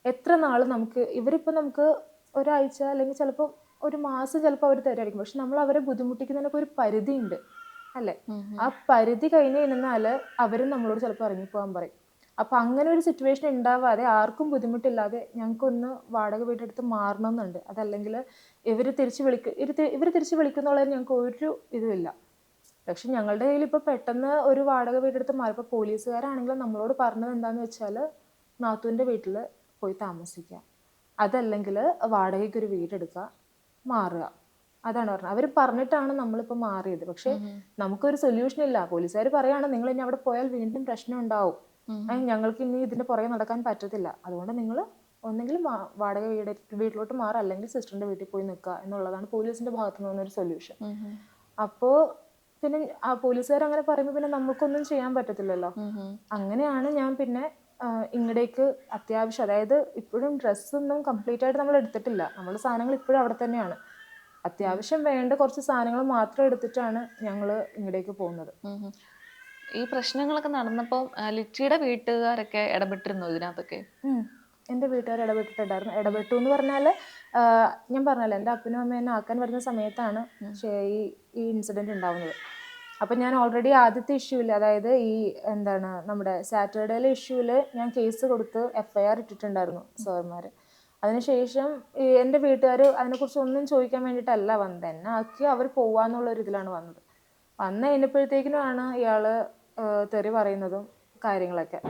എത്ര നാൾ ഇവരിപ്പോൾ നമുക്ക് ഒരാഴ്ച അല്ലെങ്കിൽ ചിലപ്പോൾ ഒരു മാസം ചിലപ്പോൾ അവർ തരായിരിക്കും. പക്ഷെ നമ്മൾ അവരെ ബുദ്ധിമുട്ടിക്കുന്നതിനൊക്കെ ഒരു പരിധി ഉണ്ട് അല്ലേ? ആ പരിധി കഴിഞ്ഞ് കഴിഞ്ഞാൽ അവരും നമ്മളോട് ചിലപ്പോൾ ഇറങ്ങിപ്പോകാൻ പറയും. അപ്പം അങ്ങനെ ഒരു സിറ്റുവേഷൻ ഉണ്ടാവാതെ ആർക്കും ബുദ്ധിമുട്ടില്ലാതെ ഞങ്ങൾക്കൊന്ന് വാടക വീടെടുത്ത് മാറണമെന്നുണ്ട്. അതല്ലെങ്കിൽ ഇവർ തിരിച്ച് വിളിക്കുന്നുള്ളതിന് ഞങ്ങൾക്ക് ഒരു ഇതുമില്ല. പക്ഷെ ഞങ്ങളുടെ കയ്യിൽ ഇപ്പോൾ പെട്ടെന്ന് ഒരു വാടക വീടെടുത്ത് മാറിയപ്പോൾ പോലീസുകാരാണെങ്കിലും നമ്മളോട് പറഞ്ഞത് എന്താണെന്ന് വെച്ചാൽ നാത്തൂൻ്റെ വീട്ടിൽ പോയി താമസിക്കുക, അതല്ലെങ്കിൽ വാടകയ്ക്കൊരു വീടെടുക്കുക, മാറുക. അതാണ് പറഞ്ഞത്. അവർ പറഞ്ഞിട്ടാണ് നമ്മളിപ്പോൾ മാറിയത്. പക്ഷെ നമുക്കൊരു സൊല്യൂഷൻ ഇല്ല. പോലീസുകാർ പറയുകയാണ് നിങ്ങൾ ഇനി അവിടെ പോയാൽ വീണ്ടും പ്രശ്നം ഉണ്ടാവും, ഞങ്ങൾക്ക് ഇനി ഇതിന്റെ പുറകെ നടക്കാൻ പറ്റത്തില്ല, അതുകൊണ്ട് നിങ്ങൾ ഒന്നെങ്കിലും വാടക വീട്ടിലോട്ട് മാറുക, അല്ലെങ്കിൽ സിസ്റ്ററിന്റെ വീട്ടിൽ പോയി നിൽക്കുക എന്നുള്ളതാണ് പോലീസിന്റെ ഭാഗത്തു നിന്ന് ഒരു സൊല്യൂഷൻ. അപ്പോൾ പിന്നെ ആ പോലീസുകാർ അങ്ങനെ പറയുമ്പോൾ പിന്നെ നമുക്കൊന്നും ചെയ്യാൻ പറ്റത്തില്ലല്ലോ. അങ്ങനെയാണ് ഞാൻ പിന്നെ ഇങ്ങടേക്ക് അത്യാവശ്യം, അതായത് ഇപ്പോഴും ഡ്രസ്സൊന്നും കംപ്ലീറ്റ് ആയിട്ട് നമ്മൾ എടുത്തിട്ടില്ല, നമ്മുടെ സാധനങ്ങൾ ഇപ്പോഴും അവിടെ തന്നെയാണ്. അത്യാവശ്യം വേണ്ട കുറച്ച് സാധനങ്ങൾ മാത്രം എടുത്തിട്ടാണ് ഞങ്ങൾ ഇങ്ങടേക്ക് പോകുന്നത്. ഈ പ്രശ്നങ്ങളൊക്കെ നടന്നപ്പോൾ ലിറ്റിയുടെ വീട്ടുകാരൊക്കെ ഇടപെട്ടിരുന്നു ഇതിനകത്തൊക്കെ? എൻ്റെ വീട്ടുകാർ ഇടപെട്ടിട്ടുണ്ടായിരുന്നു. ഇടപെട്ടു എന്ന് പറഞ്ഞാൽ ഞാൻ പറഞ്ഞല്ലോ, എൻ്റെ അപ്പനും അമ്മയും എന്നെ ആക്കാൻ വരുന്ന സമയത്താണ് ഈ ഇൻസിഡൻറ്റ് ഉണ്ടാവുന്നത്. അപ്പം ഞാൻ ഓൾറെഡി ആദ്യത്തെ ഇഷ്യൂവിൽ, അതായത് നമ്മുടെ സാറ്റർഡേയിലെ ഇഷ്യൂവിൽ ഞാൻ കേസ് കൊടുത്ത് FIR ഇട്ടിട്ടുണ്ടായിരുന്നു സാർമാർ. അതിനുശേഷം എൻ്റെ വീട്ടുകാർ അതിനെക്കുറിച്ച് ഒന്നും ചോദിക്കാൻ വേണ്ടിയിട്ടല്ല വന്നത്, എന്നെ ആക്കി അവർ പോവാന്നുള്ളൊരിതിലാണ് വന്നത്. വന്നു കഴിഞ്ഞപ്പോഴത്തേക്കിനുമാണ് ഇയാൾ തെറി പറയുന്നതും കാര്യങ്ങളൊക്കെ.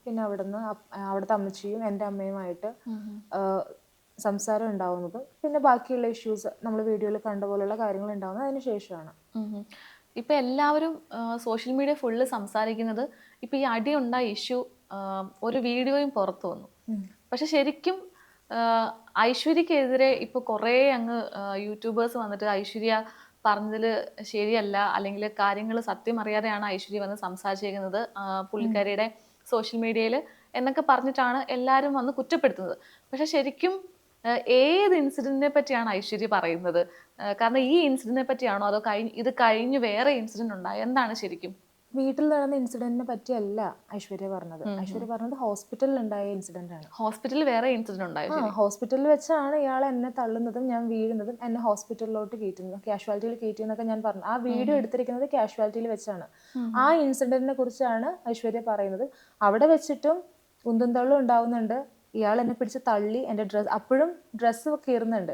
പിന്നെ അവിടുത്തെ അമ്മച്ചിയും എൻ്റെ അമ്മയുമായിട്ട് സംസാരം ഉണ്ടാവുന്നതും പിന്നെ ബാക്കിയുള്ള ഇഷ്യൂസ് നമ്മൾ വീഡിയോയിൽ കണ്ട പോലുള്ള കാര്യങ്ങൾ ഉണ്ടാവുന്നത് അതിന് ശേഷമാണ്. ഇപ്പം എല്ലാവരും സോഷ്യൽ മീഡിയ ഫുള്ള് സംസാരിക്കുന്നത് ഇപ്പം ഈ അടി ഉണ്ടായ ഇഷ്യൂ ഒരു വീഡിയോയും പുറത്തു വന്നു. പക്ഷെ ശരിക്കും ഐശ്വര്യക്കെതിരെ ഇപ്പോൾ കുറേ അങ്ങ് യൂട്യൂബേഴ്സ് വന്നിട്ട് ഐശ്വര്യ പറഞ്ഞതിൽ ശരിയല്ല, അല്ലെങ്കിൽ കാര്യങ്ങൾ സത്യം അറിയാതെയാണ് ഐശ്വര്യ വന്ന് സംസാരിച്ചിരിക്കുന്നത് പുള്ളിക്കാരിയുടെ സോഷ്യൽ മീഡിയയിൽ എന്നൊക്കെ പറഞ്ഞിട്ടാണ് എല്ലാവരും വന്ന് കുറ്റപ്പെടുത്തുന്നത്. പക്ഷെ ശരിക്കും ഏത് ഇൻസിഡന്റിനെ പറ്റിയാണ് ഐശ്വര്യ പറയുന്നത്? കാരണം ഈ ഇൻസിഡന്റിനെ പറ്റിയാണോ അതോ ഇത് കഴിഞ്ഞ് വേറെ ഇൻസിഡന്റ് ഉണ്ടായോ? എന്താണ് ശരിക്കും? വീട്ടിൽ നടന്ന ഇൻസിഡന്റിനെ പറ്റിയല്ല ഐശ്വര്യ പറഞ്ഞത്. ഐശ്വര്യ പറഞ്ഞത് ഹോസ്പിറ്റലിൽ ഉണ്ടായ ഇൻസിഡന്റ് ആണ്. ഹോസ്പിറ്റലിൽ വേറെ ഇൻസിഡന്റ് ഉണ്ടായോ? ഹോസ്പിറ്റലിൽ വെച്ചാണ് ഇയാൾ എന്നെ തള്ളുന്നതും ഞാൻ വീഴുന്നതും എന്നെ ഹോസ്പിറ്റലിലോട്ട് കയറ്റുന്നതും കാഷ്വാലിറ്റിയിൽ കയറ്റിയെന്നൊക്കെ ഞാൻ പറഞ്ഞു. ആ വീഡിയോ എടുത്തിരിക്കുന്നത് കാഷ്വാലിറ്റിയിൽ വെച്ചാണ്. ആ ഇൻസിഡന്റിനെ കുറിച്ചാണ് ഐശ്വര്യ പറയുന്നത്. അവിടെ വെച്ചിട്ടും ഉന്തും തള്ളും ഉണ്ടാവുന്നുണ്ട്. ഇയാൾ എന്നെ പിടിച്ച് തള്ളി, എൻ്റെ അപ്പോഴും ഡ്രസ്സ് കീറുന്നുണ്ട്.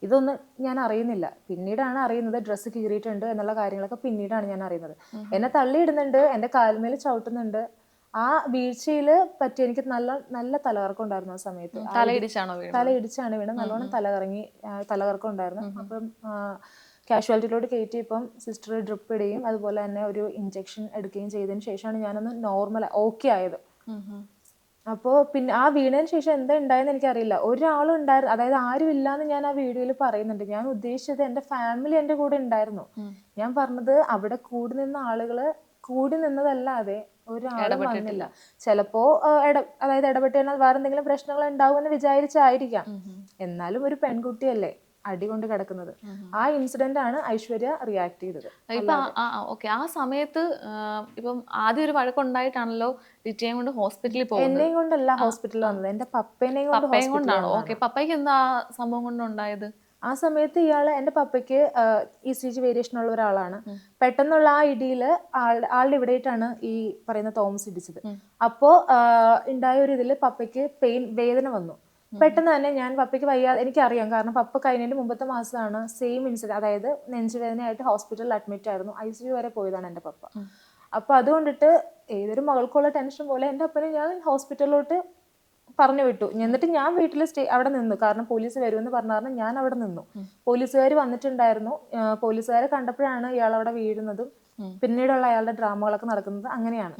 ഇതൊന്നും ഞാൻ അറിയുന്നില്ല. പിന്നീടാണ് അറിയുന്നത് ഡ്രസ്സ് കീറിയിട്ടുണ്ട് എന്നുള്ള കാര്യങ്ങളൊക്കെ പിന്നീടാണ് ഞാൻ അറിയുന്നത്. എന്നെ തള്ളിയിടുന്നുണ്ട്, എൻ്റെ കാൽമേൽ ചവിട്ടുന്നുണ്ട്. ആ വീഴ്ചയിൽ പറ്റി എനിക്ക് നല്ല തലകറക്കം ഉണ്ടായിരുന്നു. ആ സമയത്ത് തലയിടിച്ചാണ് വീണത്. നല്ലോണം തലകറക്കം ഉണ്ടായിരുന്നു. അപ്പം കാഷ്വാലിറ്റിയിലോട്ട് കയറ്റി ഇപ്പം സിസ്റ്റർ ഡ്രിപ്പ് ഇടുകയും അതുപോലെ തന്നെ ഒരു ഇഞ്ചക്ഷൻ എടുക്കുകയും ചെയ്തതിന് ശേഷമാണ് ഞാനൊന്ന് ഓക്കെ ആയത്. അപ്പോൾ പിന്നെ ആ വീണതിന് ശേഷം എന്താ ഉണ്ടായെന്ന് എനിക്കറിയില്ല. ഒരാളും ഉണ്ടായിരുന്നു, അതായത് ആരും ഇല്ലാന്ന് ഞാൻ ആ വീഡിയോയിൽ പറയുന്നുണ്ട്. ഞാൻ ഉദ്ദേശിച്ചത് എൻ്റെ ഫാമിലി എൻ്റെ കൂടെ ഉണ്ടായിരുന്നു. ഞാൻ പറഞ്ഞത് അവിടെ കൂടി നിന്ന ആളുകള് കൂടി നിന്നതല്ലാതെ ഒരാളും വന്നില്ല. ചിലപ്പോ അതായത് ഇടപെട്ട് കഴിഞ്ഞാൽ വേറെ എന്തെങ്കിലും പ്രശ്നങ്ങൾ ഉണ്ടാവുമെന്ന് വിചാരിച്ചായിരിക്കാം. എന്നാലും ഒരു പെൺകുട്ടിയല്ലേ അടി കൊണ്ട് കിടക്കുന്നത്. ആ ഇൻസിഡന്റ് ആണ് ഐശ്വര്യ റിയാക്ട് ചെയ്തത്. ഇപ്പൊ ഓക്കെ, ആ സമയത്ത് ഇപ്പം ആദ്യം ഒരു വഴക്കുണ്ടായിട്ടാണല്ലോ ലിറ്റിയേയും കൊണ്ട് ഹോസ്പിറ്റലിൽ പോകുന്നത്. എന്നെയും കൊണ്ടല്ല ഹോസ്പിറ്റലിൽ വന്നത്, എന്റെ പപ്പേനെയും കൊണ്ട് പപ്പയും കൊണ്ടാണോ? ഓക്കെ, പപ്പയ്ക്ക് എന്താ സംഭവം കൊണ്ടുണ്ടായത്? ആ സമയത്ത് എന്റെ പപ്പയ്ക്ക് ECG വേരിയേഷൻ ഉള്ള ഒരാളാണ്. പെട്ടെന്നുള്ള ആ ഇടിയില് ആളുടെ ഇവിടെയായിട്ടാണ് ഈ പറയുന്ന തോമസ് ഇടിച്ചത്. അപ്പോ ഉണ്ടായ ഒരു ഇതില് പപ്പയ്ക്ക് വേദന വന്നു. പെട്ടെന്ന് തന്നെ ഞാൻ പപ്പയ്ക്ക് വയ്യാതെ, എനിക്കറിയാം, കാരണം പപ്പ കഴിഞ്ഞതിന്റെ മുമ്പത്തെ മാസമാണ് സെയിം ഇൻസിഡന്റ്, അതായത് നെഞ്ചുവേദനയായിട്ട് ഹോസ്പിറ്റലിൽ അഡ്മിറ്റ് ആയിരുന്നു. ICU വരെ പോയതാണ് എന്റെ പപ്പ. അപ്പൊ അതുകൊണ്ടിട്ട് ഏതൊരു മകൾക്കുള്ള ടെൻഷൻ പോലെ എന്റെ അപ്പനെ ഞാൻ ഹോസ്പിറ്റലിലോട്ട് പറഞ്ഞു വിട്ടു. എന്നിട്ട് ഞാൻ വീട്ടിൽ അവിടെ നിന്നു, കാരണം പോലീസ് വരുമെന്ന് പറഞ്ഞാൽ ഞാൻ അവിടെ നിന്നു. പോലീസുകാർ വന്നിട്ടുണ്ടായിരുന്നു. പോലീസുകാരെ കണ്ടപ്പോഴാണ് ഇയാൾ അവിടെ വീഴുന്നതും പിന്നീടുള്ള അയാളുടെ ഡ്രാമകളൊക്കെ നടക്കുന്നത്. അങ്ങനെയാണ്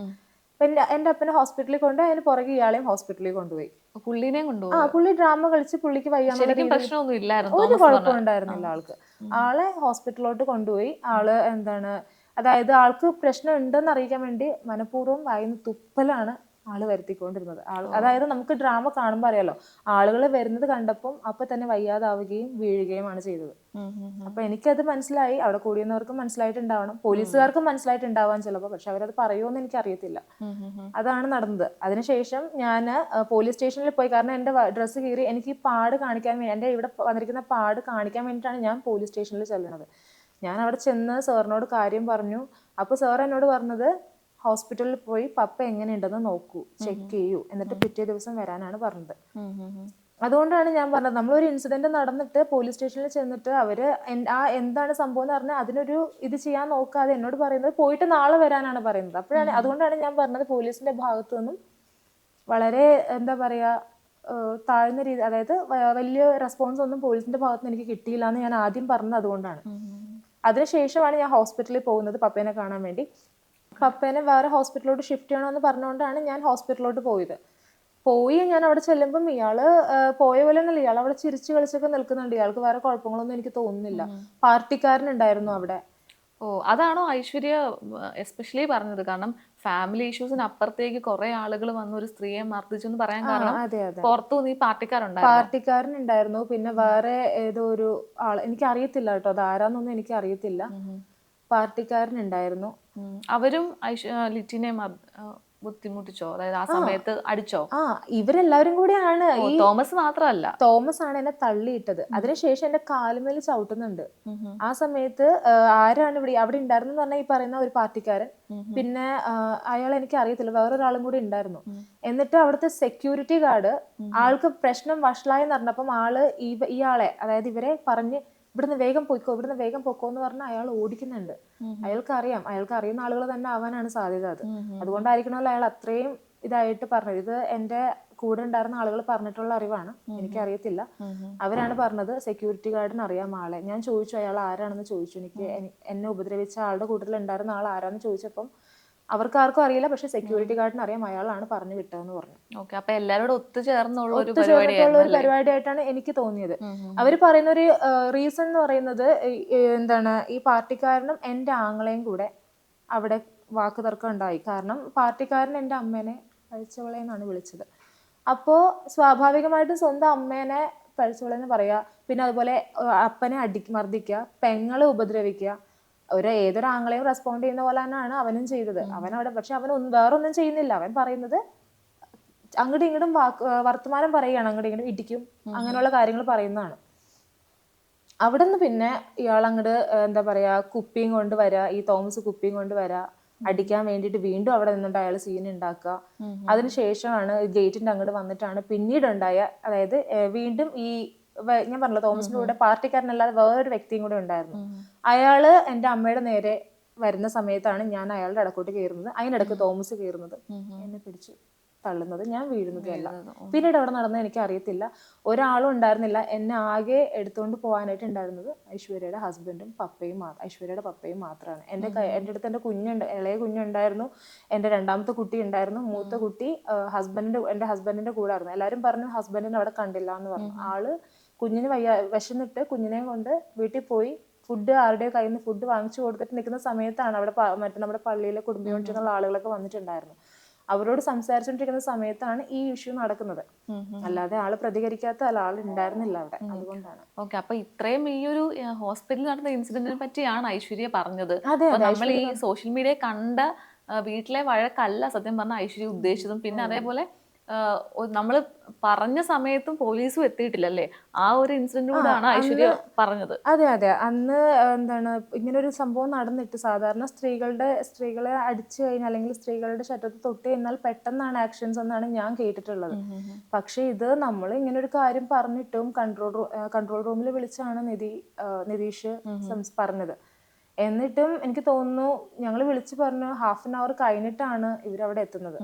എന്റെ അപ്പനെ ഹോസ്പിറ്റലിൽ കൊണ്ടുപോയി, അതിന് പുറകെ ഇയാളെയും ഹോസ്പിറ്റലിൽ കൊണ്ടുപോയി. പുള്ളിനെ കൊണ്ടുപോയി. പുള്ളി ഡ്രാമ കളിച്ച് പുള്ളിക്ക് വയ്യാന്ന് പ്രശ്നമൊന്നും ഇല്ലായിരുന്നു, ഒരു കുഴപ്പം ഉണ്ടായിരുന്നില്ല ആൾക്ക്. ആളെ ഹോസ്പിറ്റലിലോട്ട് കൊണ്ടുപോയി. ആള് അതായത് ആൾക്ക് പ്രശ്നം ഉണ്ടെന്ന് അറിയിക്കാൻ വേണ്ടി മനഃപൂർവ്വം വായിന്ന് തുപ്പലാണ് ആള് വരുത്തിക്കൊണ്ടിരുന്നത്. അതായത് നമുക്ക് ഡ്രാമ കാണുമ്പോൾ അറിയാലോ, ആളുകൾ വരുന്നത് കണ്ടപ്പം അപ്പൊ തന്നെ വയ്യാതാവുകയും വീഴുകയുമാണ് ചെയ്തത്. അപ്പൊ എനിക്കത് മനസ്സിലായി, അവിടെ കൂടിയുന്നവർക്കും മനസ്സിലായിട്ടുണ്ടാവണം, പോലീസുകാർക്കും മനസ്സിലായിട്ടുണ്ടാവാൻ ചിലപ്പോൾ, പക്ഷെ അവരത് പറയുമോന്ന് എനിക്ക് അറിയത്തില്ല. അതാണ് നടന്നത്. അതിനുശേഷം ഞാൻ പോലീസ് സ്റ്റേഷനിൽ പോയി, കാരണം എന്റെ ഡ്രസ്സ് കീറി എനിക്ക് ഈ പാട് കാണിക്കാൻ വേണ്ടി, എന്റെ ഇവിടെ വന്നിരിക്കുന്ന പാട് കാണിക്കാൻ വേണ്ടിയിട്ടാണ് ഞാൻ പോലീസ് സ്റ്റേഷനിൽ ചെല്ലുന്നത്. ഞാൻ അവിടെ ചെന്ന് സാറിനോട് കാര്യം പറഞ്ഞു. അപ്പൊ സാർ എന്നോട് പറഞ്ഞത്, ഹോസ്പിറ്റലിൽ പോയി പപ്പ എങ്ങനെയുണ്ടെന്ന് നോക്കൂ, ചെക്ക് ചെയ്യൂ, എന്നിട്ട് പിറ്റേ ദിവസം വരാനാണ് പറഞ്ഞത്. അതുകൊണ്ടാണ് ഞാൻ പറഞ്ഞത്, നമ്മളൊരു ഇൻസിഡന്റ് നടന്നിട്ട് പോലീസ് സ്റ്റേഷനിൽ ചെന്നിട്ട് അവര് എന്താണ് സംഭവം എന്ന് പറഞ്ഞാൽ അതിനൊരു ഇത് ചെയ്യാൻ നോക്കാതെ എന്നോട് പറയുന്നത് പോയിട്ട് നാളെ വരാനാണ് പറയുന്നത്. അതുകൊണ്ടാണ് ഞാൻ പറഞ്ഞത്, പോലീസിന്റെ ഭാഗത്തു നിന്നും വളരെ എന്താ പറയാ താഴ്ന്ന രീതി, അതായത് വലിയ റെസ്പോൺസ് ഒന്നും പോലീസിന്റെ ഭാഗത്ത് നിന്ന് എനിക്ക് കിട്ടിയില്ല എന്ന് ഞാൻ ആദ്യം പറഞ്ഞത് അതുകൊണ്ടാണ്. അതിനുശേഷമാണ് ഞാൻ ഹോസ്പിറ്റലിൽ പോകുന്നത് പപ്പേനെ കാണാൻ വേണ്ടി. പപ്പേനെ വേറെ ഹോസ്പിറ്റലിലോട്ട് ഷിഫ്റ്റ് ചെയ്യണമെന്ന് പറഞ്ഞുകൊണ്ടാണ് ഞാൻ ഹോസ്പിറ്റലിലോട്ട് പോയി ഞാൻ അവിടെ ചെല്ലുമ്പം ഇയാള് പോയ പോലെ ഒന്നല്ല, ഇയാൾ അവിടെ ചിരിച്ചു കളിച്ചൊക്കെ നിൽക്കുന്നുണ്ട്. ഇയാൾക്ക് വേറെ കുഴപ്പങ്ങളൊന്നും എനിക്ക് തോന്നുന്നില്ല. പാർട്ടിക്കാരനുണ്ടായിരുന്നു അവിടെ. ഓ, അതാണോ ഐശ്വര്യ എസ്പെഷ്യലി പറഞ്ഞത്? കാരണം ഫാമിലി ഇഷ്യൂസിന് അപ്പുറത്തേക്ക് കുറെ ആളുകൾ വന്ന് ഒരു സ്ത്രീയെ മർദ്ദിച്ചു എന്ന് പറയാൻ കാരണം പുറത്തുനിന്ന് ഈ പാർട്ടിക്കാരനുണ്ടായിരുന്നു. പിന്നെ വേറെ ഏതോ ഒരു ആൾ, എനിക്ക് അറിയത്തില്ല കേട്ടോ, അത് ആരാന്നൊന്നും എനിക്ക് അറിയത്തില്ല. പാർട്ടിക്കാരനുണ്ടായിരുന്നു. അവരും ലിറ്റിനെ ബുദ്ധിമുട്ടിച്ചോ? അതായത് ആ സമയത്ത് അടിച്ചോ? ഇവരെല്ലാവരും കൂടിയാണ്. തോമസ് മാത്രമല്ല, തോമസ് ആണ് എന്നെ തള്ളിയിട്ടത്. അതിനുശേഷം എന്റെ കാലുമേൽ ചവിട്ടുന്നുണ്ട്. ആ സമയത്ത് ആരാണ് അവിടെ ഉണ്ടായിരുന്നെന്ന് പറഞ്ഞാൽ ഈ പറയുന്ന ഒരു പാർട്ടിക്കാരൻ, പിന്നെ അയാൾ എനിക്ക് അറിയത്തില്ല, വേറൊരാളും കൂടി ഉണ്ടായിരുന്നു. എന്നിട്ട് അവിടുത്തെ സെക്യൂരിറ്റി ഗാർഡ് ആൾക്ക് പ്രശ്നം വഷളായെന്ന് പറഞ്ഞപ്പം ഇയാളെ, അതായത് ഇവരെ പറഞ്ഞ് ഇവിടുന്ന് വേഗം പൊയ്ക്കോ എന്ന് പറഞ്ഞ് അയാൾ ഓടിക്കുന്നുണ്ട്. അയാൾക്ക് അറിയുന്ന ആളുകൾ തന്നെ ആവാനാണ് സാധ്യത. അതുകൊണ്ടായിരിക്കണമല്ലോ അയാൾ അത്രയും ഇതായിട്ട് പറഞ്ഞത്. ഇത് എന്റെ കൂടെ ഉണ്ടായിരുന്ന ആളുകൾ പറഞ്ഞിട്ടുള്ള അറിവാണ്, എനിക്കറിയത്തില്ല. അവരാണ് പറഞ്ഞത്. സെക്യൂരിറ്റി ഗാർഡിന് അറിയാം ആളെ. ഞാൻ ചോദിച്ചു അയാൾ ആരാണെന്ന് ചോദിച്ചു. എന്നെ ഉപദ്രവിച്ച ആളുടെ കൂട്ടത്തിൽ ഉണ്ടായിരുന്ന ആൾ ആരാന്ന് ചോദിച്ചപ്പം അവർക്ക് ആർക്കും അറിയില്ല, പക്ഷെ സെക്യൂരിറ്റി ഗാർഡിന് അറിയാം, അയാളാണ് പറഞ്ഞു വിട്ടതെന്ന് പറഞ്ഞു. അപ്പൊ എല്ലാവരോടും ഒത്തുചേർന്നുള്ള ഒരു പരിപാടിയായിട്ടാണ് എനിക്ക് തോന്നിയത്. അവര് പറയുന്ന ഒരു റീസൺ എന്ന് പറയുന്നത് ഈ പാർട്ടിക്കാരനും എന്റെ ആങ്ങളെയും കൂടെ അവിടെ വാക്കുതർക്കം ഉണ്ടായി. കാരണം പാർട്ടിക്കാരൻ എന്റെ അമ്മേനെ പഴിച്ചവളെന്നാണ് വിളിച്ചത്. അപ്പോ സ്വാഭാവികമായിട്ടും സ്വന്തം അമ്മേനെ പഴിച്ചവളെന്ന് പറയാ, പിന്നെ അതുപോലെ അപ്പനെ മർദ്ദിക്കുക, പെങ്ങളെ ഉപദ്രവിക്കുക, ഏതൊരു ആങ്ങളെയും റെസ്പോണ്ട് ചെയ്യുന്ന പോലെ തന്നെയാണ് അവനും ചെയ്തത്. പക്ഷെ അവൻ വേറൊന്നും ചെയ്യുന്നില്ല. അവൻ പറയുന്നത് അങ്ങോട്ടും ഇങ്ങോട്ടും വർത്തമാനം പറയുകയാണ്, അങ്ങോട്ടും ഇങ്ങോട്ടും ഇടിക്കും, അങ്ങനെയുള്ള കാര്യങ്ങൾ പറയുന്നതാണ്. അവിടെ നിന്ന് പിന്നെ ഇയാൾ അങ്ങോട്ട് എന്താ പറയാ കുപ്പിയും കൊണ്ട് വരാ, ഈ തോമസ് കുപ്പിയും കൊണ്ട് വരാ, അടിക്കാൻ വേണ്ടിയിട്ട് വീണ്ടും അവിടെ നിന്നിട്ട് അയാൾ സീൻ ഉണ്ടാക്കുക. അതിനുശേഷമാണ് ഗേറ്റിന്റെ അങ്ങോട്ട് വന്നിട്ടാണ് പിന്നീട് ഉണ്ടായ, അതായത് വീണ്ടും ഞാൻ പറഞ്ഞല്ലോ തോമസിന്റെ കൂടെ പാർട്ടിക്കാരനല്ലാതെ വേറൊരു വ്യക്തിയും കൂടെ ഉണ്ടായിരുന്നു. അയാള് എന്റെ അമ്മയുടെ നേരെ വരുന്ന സമയത്താണ് ഞാൻ അയാളുടെ ഇടക്കോട്ട് കയറുന്നത്. അതിനിടക്ക് തോമസ് കയറുന്നത്, എന്നെ പിടിച്ചു തള്ളുന്നത്, ഞാൻ വീഴുന്നതല്ല. പിന്നീട് അവിടെ നടന്നത് എനിക്ക് അറിയത്തില്ല. ഒരാളും ഉണ്ടായിരുന്നില്ല. എന്നെ ആകെ എടുത്തുകൊണ്ട് പോകാനായിട്ട് ഉണ്ടായിരുന്നത് ഐശ്വര്യയുടെ ഹസ്ബൻഡും ഐശ്വര്യയുടെ പപ്പയും മാത്രമാണ്. എൻ്റെ അടുത്ത് എൻ്റെ ഇളയ കുഞ്ഞുണ്ടായിരുന്നു, എൻ്റെ രണ്ടാമത്തെ കുട്ടി ഉണ്ടായിരുന്നു, മൂത്ത കുട്ടി എൻ്റെ ഹസ്ബൻഡിന്റെ കൂടെ ആയിരുന്നു. എല്ലാവരും പറഞ്ഞു ഹസ്ബൻഡിനെ അവിടെ കണ്ടില്ല എന്ന് പറഞ്ഞു. ആള് കുഞ്ഞിന് വിശന്നിട്ട് കുഞ്ഞിനെയും കൊണ്ട് വീട്ടിൽ പോയി ഫുഡ് ആരുടെയോ കയ്യിൽ നിന്ന് ഫുഡ് വാങ്ങിച്ചു കൊടുത്തിട്ട് നിൽക്കുന്ന സമയത്താണ് അവിടെ മറ്റേ നമ്മുടെ പള്ളിയിലെ കുടുംബയോജനമുള്ള ആളുകളൊക്കെ വന്നിട്ടുണ്ടായിരുന്നു. അവരോട് സംസാരിച്ചുകൊണ്ടിരിക്കുന്ന സമയത്താണ് ഈ ഇഷ്യൂ നടക്കുന്നത്. അല്ലാതെ ആള് പ്രതികരിക്കാത്ത ആൾ ഉണ്ടായിരുന്നില്ല അവിടെ, അതുകൊണ്ടാണ്. ഓക്കെ, അപ്പൊ ഇത്രയും ഈ ഒരു ഹോസ്പിറ്റലിൽ നടന്ന ഇൻസിഡന്റിനെ പറ്റിയാണ് ഐശ്വര്യ പറഞ്ഞത്. അതെ, അപ്പൊ നമ്മൾ ഈ സോഷ്യൽ മീഡിയ കണ്ട വീട്ടിലെ വഴക്കല്ല സത്യം പറഞ്ഞ ഐശ്വര്യ ഉദ്ദേശിച്ചതും. പിന്നെ അതേപോലെ നമ്മൾ പറഞ്ഞ സമയത്തും പോലീസും എത്തിയിട്ടില്ലല്ലേ, ആ ഒരു ഇൻസിഡന്റിലൂടെയാണ് ഐശ്വര്യ പറഞ്ഞത്. അതെ അതെ, അന്ന് എന്താണ് ഇങ്ങനെ ഒരു സംഭവം നടന്നിട്ട് സാധാരണ സ്ത്രീകളെ അടിച്ചു കഴിഞ്ഞാൽ അല്ലെങ്കിൽ സ്ത്രീകളുടെ ശരീരത്തിൽ തൊട്ട് കഴിഞ്ഞാൽ പെട്ടെന്നാണ് ആക്ഷൻസ് എന്നാണ് ഞാൻ കേട്ടിട്ടുള്ളത്. പക്ഷെ ഇത് നമ്മൾ ഇങ്ങനെ ഒരു കാര്യം പറഞ്ഞിട്ടും കൺട്രോൾ റൂമിൽ വിളിച്ചാണ് നിതീഷ് പറഞ്ഞത്. എന്നിട്ടും എനിക്ക് തോന്നുന്നു ഞങ്ങൾ വിളിച്ചു പറഞ്ഞു ഹാഫ് ആൻ അവർ കഴിഞ്ഞിട്ടാണ് ഇവരവിടെ എത്തുന്നത്.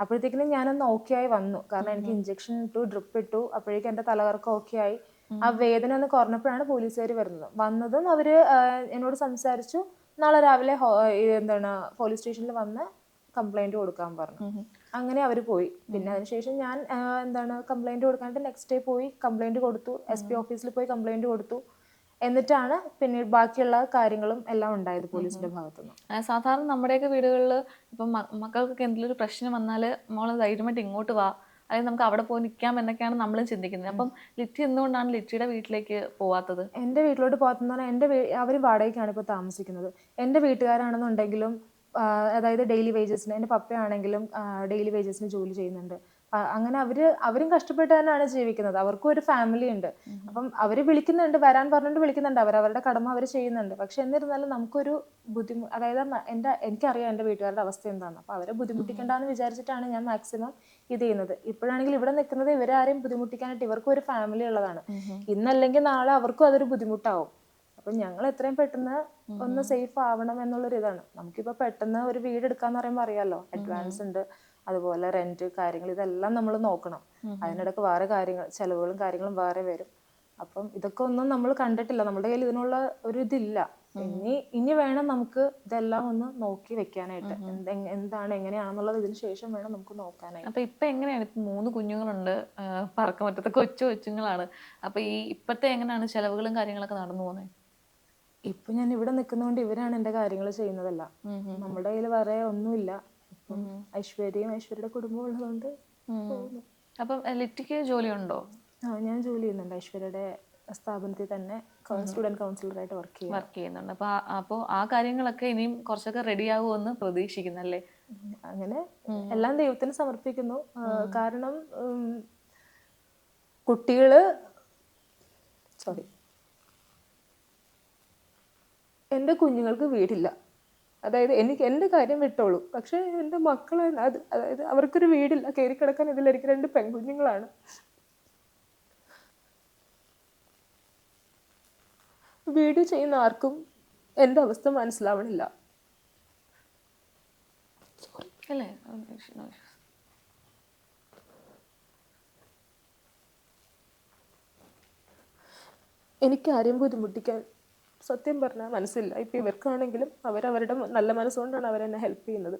അപ്പോഴത്തേക്കിനും ഞാനൊന്ന് ഓക്കെ ആയി വന്നു, കാരണം എനിക്ക് ഇഞ്ചക്ഷൻ ഇട്ടു, ഡ്രിപ്പ് ഇട്ടു, അപ്പോഴേക്കും എൻ്റെ തലകറക്കം ഓക്കെ ആയി. ആ വേദന ഒന്ന് കുറഞ്ഞപ്പോഴാണ് പോലീസുകാർ വന്നതും അവര് എന്നോട് സംസാരിച്ചു. നാളെ രാവിലെ എന്താണ് പോലീസ് സ്റ്റേഷനിൽ വന്ന് കംപ്ലൈന്റ് കൊടുക്കാൻ പറഞ്ഞു. അങ്ങനെ അവർ പോയി. പിന്നെ അതിനുശേഷം ഞാൻ എന്താണ് കംപ്ലൈന്റ് കൊടുക്കാനായിട്ട് നെക്സ്റ്റ് ഡേ പോയി കംപ്ലൈന്റ് കൊടുത്തു. SP ഓഫീസിൽ പോയി കംപ്ലൈന്റ് കൊടുത്തു. എന്നിട്ടാണ് പിന്നീട് ബാക്കിയുള്ള കാര്യങ്ങളും എല്ലാം ഉണ്ടായത് പോലീസിന്റെ ഭാഗത്തുനിന്ന്. സാധാരണ നമ്മുടെയൊക്കെ വീടുകളിൽ ഇപ്പം മക്കൾക്കൊക്കെ എന്തെങ്കിലും ഒരു പ്രശ്നം വന്നാൽ മോള് ധൈര്യമായിട്ട് ഇങ്ങോട്ട് വാ, അല്ലെങ്കിൽ നമുക്ക് അവിടെ പോയി നിൽക്കാം എന്നൊക്കെയാണ് നമ്മളും ചിന്തിക്കുന്നത്. അപ്പം ലിറ്റി എന്തുകൊണ്ടാണ് ലിറ്റിയുടെ വീട്ടിലേക്ക് പോവാത്തത്? എൻ്റെ വീട്ടിലോട്ട് പോകാത്തെന്ന് പറഞ്ഞാൽ അവർ വാടകയ്ക്കാണ് ഇപ്പോൾ താമസിക്കുന്നത്. എൻ്റെ വീട്ടുകാരാണെന്നുണ്ടെങ്കിലും അതായത് ഡെയിലി വേജസിന്, എൻ്റെ പപ്പയാണെങ്കിലും ഡെയിലി വേജസിന് ജോലി ചെയ്യുന്നുണ്ട്. അങ്ങനെ അവരും കഷ്ടപ്പെട്ട് തന്നെയാണ് ജീവിക്കുന്നത്. അവർക്കും ഒരു ഫാമിലി ഉണ്ട്. അപ്പം അവർ വിളിക്കുന്നുണ്ട്, വരാൻ പറഞ്ഞിട്ട് വിളിക്കുന്നുണ്ട്, അവരവരുടെ കടമ അവർ ചെയ്യുന്നുണ്ട്. പക്ഷെ എന്നിരുന്നാലും നമുക്കൊരു ബുദ്ധിമുട്ട്, അതായത് എനിക്കറിയാം എൻ്റെ വീട്ടുകാരുടെ അവസ്ഥ എന്താണെന്ന്. അപ്പോൾ അവരെ ബുദ്ധിമുട്ടിക്കേണ്ടെന്ന് വിചാരിച്ചിട്ടാണ് ഞാൻ മാക്സിമം ഇത് ചെയ്യുന്നത്. ഇപ്പോഴാണെങ്കിൽ ഇവിടെ നിൽക്കുന്നത് ഇവരാരെയും ബുദ്ധിമുട്ടിക്കാനായിട്ട്, ഇവർക്കും ഒരു ഫാമിലി ഉള്ളതാണ്. ഇന്നല്ലെങ്കിൽ നാളെ അവർക്കും അതൊരു ബുദ്ധിമുട്ടാവും. അപ്പം ഞങ്ങൾ എത്രയും പെട്ടെന്ന് ഒന്ന് സേഫ് ആവണം എന്നുള്ളൊരു ഇതാണ്. നമുക്കിപ്പോൾ പെട്ടെന്ന് ഒരു വീട് എടുക്കാന്ന് പറയുമ്പോൾ അറിയാമല്ലോ, അഡ്വാൻസ് ഉണ്ട്, അതുപോലെ റെന്റ് കാര്യങ്ങൾ, ഇതെല്ലാം നമ്മൾ നോക്കണം. അതിനിടയ്ക്ക് വേറെ ചെലവുകളും കാര്യങ്ങളും വേറെ വരും. അപ്പം ഇതൊക്കെ ഒന്നും നമ്മൾ കണ്ടിട്ടില്ല, നമ്മുടെ കയ്യിൽ ഇതിനുള്ള ഒരു ഇതില്ല. ഇനി വേണം നമുക്ക് ഇതെല്ലാം ഒന്ന് നോക്കി വെക്കാനായിട്ട്, എന്താണ് എങ്ങനെയാണെന്നുള്ളത് ഇതിന് ശേഷം വേണം നമുക്ക് നോക്കാനായിട്ട്. അപ്പൊ ഇപ്പൊ എങ്ങനെയാണ്? ഇപ്പൊ 3 കുഞ്ഞുങ്ങളുണ്ട്, പറക്കം പറ്റത്ത കൊച്ചുങ്ങളാണ്. അപ്പൊ ഇപ്പത്തെ എങ്ങനെയാണ് ചെലവുകളും കാര്യങ്ങളൊക്കെ നടന്നു പോകുന്നത്? ഇപ്പൊ ഞാൻ ഇവിടെ നിൽക്കുന്നതുകൊണ്ട് ഇവരാണ് എന്റെ കാര്യങ്ങൾ ചെയ്യുന്നതല്ല. നമ്മുടെ കയ്യിൽ വേറെ ഒന്നുമില്ല. ഐശ്വര്യയുടെ കുടുംബം ഉള്ളതുകൊണ്ട് പോകുന്നു. അപ്പം ലിറ്റിക്ക് ജോലി ഉണ്ടോ? ഞാൻ ജോലി ചെയ്യുന്നുണ്ട്. ഐശ്വര്യയുടെ സ്ഥാപനത്തിൽ തന്നെ സ്റ്റുഡന്റ് കൗൺസിലറായിട്ട് വർക്ക് ചെയ്യുന്നുണ്ട്. അപ്പോൾ ആ കാര്യങ്ങളൊക്കെ ഇനിയും കുറച്ചൊക്കെ റെഡി ആകുമെന്ന് പ്രതീക്ഷിക്കുന്നല്ലേ? അങ്ങനെ എല്ലാം ദൈവത്തിന് സമർപ്പിക്കുന്നു. കാരണം എൻ്റെ കുഞ്ഞുങ്ങൾക്ക് വീടില്ല. അതായത് എനിക്ക് എൻ്റെ കാര്യം വിട്ടോളൂ, പക്ഷെ എൻ്റെ മക്കളെ അതായത് അവർക്കൊരു വീടില്ല, കയറി കിടക്കാൻ. ഇതിലെനിക്ക് 2 പെൺകുഞ്ഞുങ്ങളാണ്. വീഡിയോ ചെയ്യുന്ന ആർക്കും എൻ്റെ അവസ്ഥ മനസ്സിലാവണില്ല. അല്ലേ? എനിക്ക് ആരെയും ബുദ്ധിമുട്ടിക്കാൻ സത്യം പറഞ്ഞാൽ മനസ്സില്ല. ഇപ്പം ഇവർക്കാണെങ്കിലും അവരവരുടെ നല്ല മനസ്സുകൊണ്ടാണ് അവരെന്നെ ഹെൽപ്പ് ചെയ്യുന്നത്.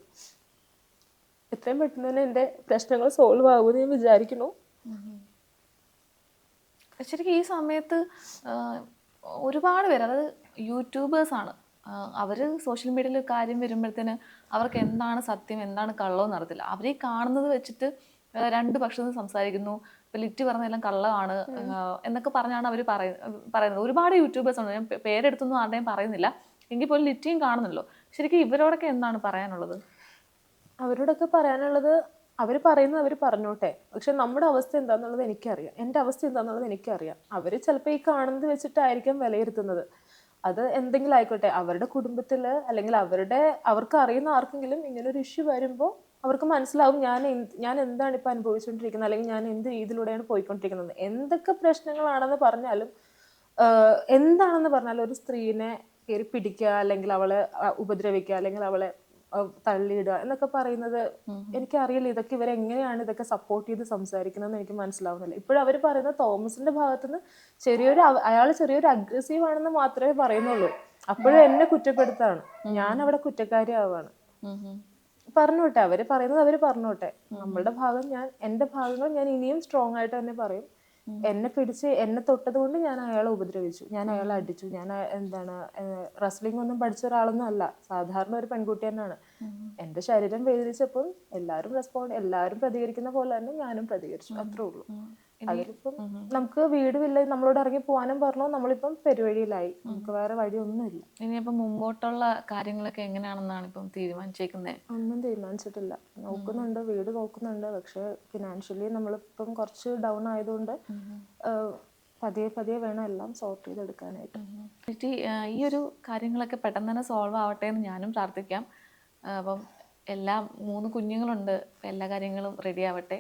എത്രയും പെട്ടെന്ന് തന്നെ എൻ്റെ പ്രശ്നങ്ങൾ സോൾവ് ആകുമെന്ന് ഞാൻ വിചാരിക്കുന്നു. ശരിക്കും ഈ സമയത്ത് ഒരുപാട് പേര്, അതായത് യൂട്യൂബേഴ്സാണ്, അവർ സോഷ്യൽ മീഡിയയിൽ കാര്യം വരുമ്പോഴത്തേന് അവർക്ക് എന്താണ് സത്യം എന്താണ് കള്ളമെന്ന് അറിയത്തില്ല. അവരെ കാണുന്നത് വെച്ചിട്ട് 2 പക്ഷത്തും സംസാരിക്കുന്നു. ഇപ്പം ലിറ്റ് പറഞ്ഞതെല്ലാം കള്ളമാണ് എന്നൊക്കെ പറഞ്ഞാണ് അവർ പറയുന്നത്. ഒരുപാട് യൂട്യൂബേഴ്സ് ഉണ്ട്, ഞാൻ പേരെടുത്തൊന്നും ആരുടെയും പറയുന്നില്ല, എങ്കിൽ പോലും ലിറ്റിയും കാണുന്നല്ലോ. ശരിക്കും ഇവരോടൊക്കെ എന്താണ് പറയാനുള്ളത്? അവരോടൊക്കെ പറയാനുള്ളത്, അവർ പറയുന്നത് അവർ പറഞ്ഞോട്ടെ. പക്ഷെ നമ്മുടെ അവസ്ഥ എന്താണെന്നുള്ളത് എനിക്കറിയാം, എൻ്റെ അവസ്ഥ എന്താണെന്നുള്ളത് എനിക്കറിയാം. അവർ ചിലപ്പോൾ ഈ കാണുന്നത് വെച്ചിട്ടായിരിക്കും വിലയിരുത്തുന്നത്. അത് എന്തെങ്കിലും ആയിക്കോട്ടെ, അവരുടെ കുടുംബത്തിൽ അല്ലെങ്കിൽ അവർക്ക് അറിയുന്ന ആർക്കെങ്കിലും ഇങ്ങനൊരു ഇഷ്യൂ വരുമ്പോൾ അവർക്ക് മനസ്സിലാവും ഞാൻ എന്താണ് ഇപ്പം അനുഭവിച്ചുകൊണ്ടിരിക്കുന്നത്, അല്ലെങ്കിൽ ഞാൻ എന്ത് രീതിയിലൂടെയാണ് പോയിക്കൊണ്ടിരിക്കുന്നത്. എന്തൊക്കെ പ്രശ്നങ്ങളാണെന്ന് പറഞ്ഞാലും ഒരു സ്ത്രീനെ കയറി പിടിക്കുക, അല്ലെങ്കിൽ അവളെ ഉപദ്രവിക്കുക, അല്ലെങ്കിൽ അവളെ തള്ളിയിടുക എന്നൊക്കെ പറയുന്നത് എനിക്കറിയില്ല. ഇതൊക്കെ ഇവരെങ്ങനെയാണ് ഇതൊക്കെ സപ്പോർട്ട് ചെയ്ത് സംസാരിക്കുന്നതെന്ന് എനിക്ക് മനസ്സിലാവുന്നില്ല. ഇപ്പോഴും അവർ പറയുന്നത് തോമസിന്റെ ഭാഗത്തുനിന്ന് അയാൾ ചെറിയൊരു അഗ്രസീവ് ആണെന്ന് മാത്രമേ പറയുന്നുള്ളൂ. അപ്പോഴും എന്നെ കുറ്റപ്പെടുത്താണ്, ഞാൻ അവിടെ കുറ്റക്കാരി ആവാണ്. പറഞ്ഞോട്ടെ, അവര് പറയുന്നത് അവര് പറഞ്ഞോട്ടെ. എൻ്റെ ഭാഗങ്ങൾ ഞാൻ ഇനിയും സ്ട്രോങ് ആയിട്ട് തന്നെ പറയും. എന്നെ പിടിച്ച് എന്നെ തൊട്ടത് കൊണ്ട് ഞാൻ അയാളെ ഉപദ്രവിച്ചു, ഞാൻ അയാളെ അടിച്ചു. ഞാൻ എന്താണ് റെസ്ലിംഗ് ഒന്നും പഠിച്ച ഒരാളൊന്നും അല്ല, സാധാരണ ഒരു പെൺകുട്ടി തന്നെയാണ്. എൻ്റെ ശരീരം വേദനിച്ചപ്പോൾ എല്ലാവരും പ്രതികരിക്കുന്ന പോലെ തന്നെ ഞാനും പ്രതികരിച്ചു, അത്രേ ഉള്ളൂ. അതിലിപ്പം നമുക്ക് വീടുമില്ല, നമ്മളോട് ഇറങ്ങി പോകാനും പറഞ്ഞു, നമ്മളിപ്പം പെരുവഴിയിലായി, നമുക്ക് വേറെ വഴിയൊന്നുമില്ല. ഇനിയിപ്പം മുമ്പോട്ടുള്ള കാര്യങ്ങളൊക്കെ എങ്ങനെയാണെന്നാണ് ഇപ്പം തീരുമാനിച്ചേക്കുന്നത്? ഒന്നും തീരുമാനിച്ചിട്ടില്ല. നോക്കുന്നുണ്ട്, വീട് നോക്കുന്നുണ്ട്. പക്ഷെ ഫിനാൻഷ്യലി നമ്മളിപ്പം കുറച്ച് ഡൗൺ ആയതുകൊണ്ട് പതിയെ പതിയെ വേണം എല്ലാം സോർട്ട് ചെയ്തെടുക്കാനായിട്ട്. ചേച്ചി, ഈ ഒരു കാര്യങ്ങളൊക്കെ പെട്ടെന്ന് തന്നെ സോൾവ് ആവട്ടെ എന്ന് ഞാനും പ്രാർത്ഥിക്കാം. അപ്പം എല്ലാം 3 കുഞ്ഞുങ്ങളുണ്ട്, അപ്പം എല്ലാ കാര്യങ്ങളും റെഡി ആവട്ടെ.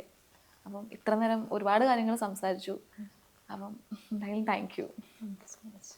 അപ്പം ഇത്ര നേരം ഒരുപാട് കാര്യങ്ങൾ സംസാരിച്ചു. അപ്പം എന്തായാലും thank you. Thank you so much.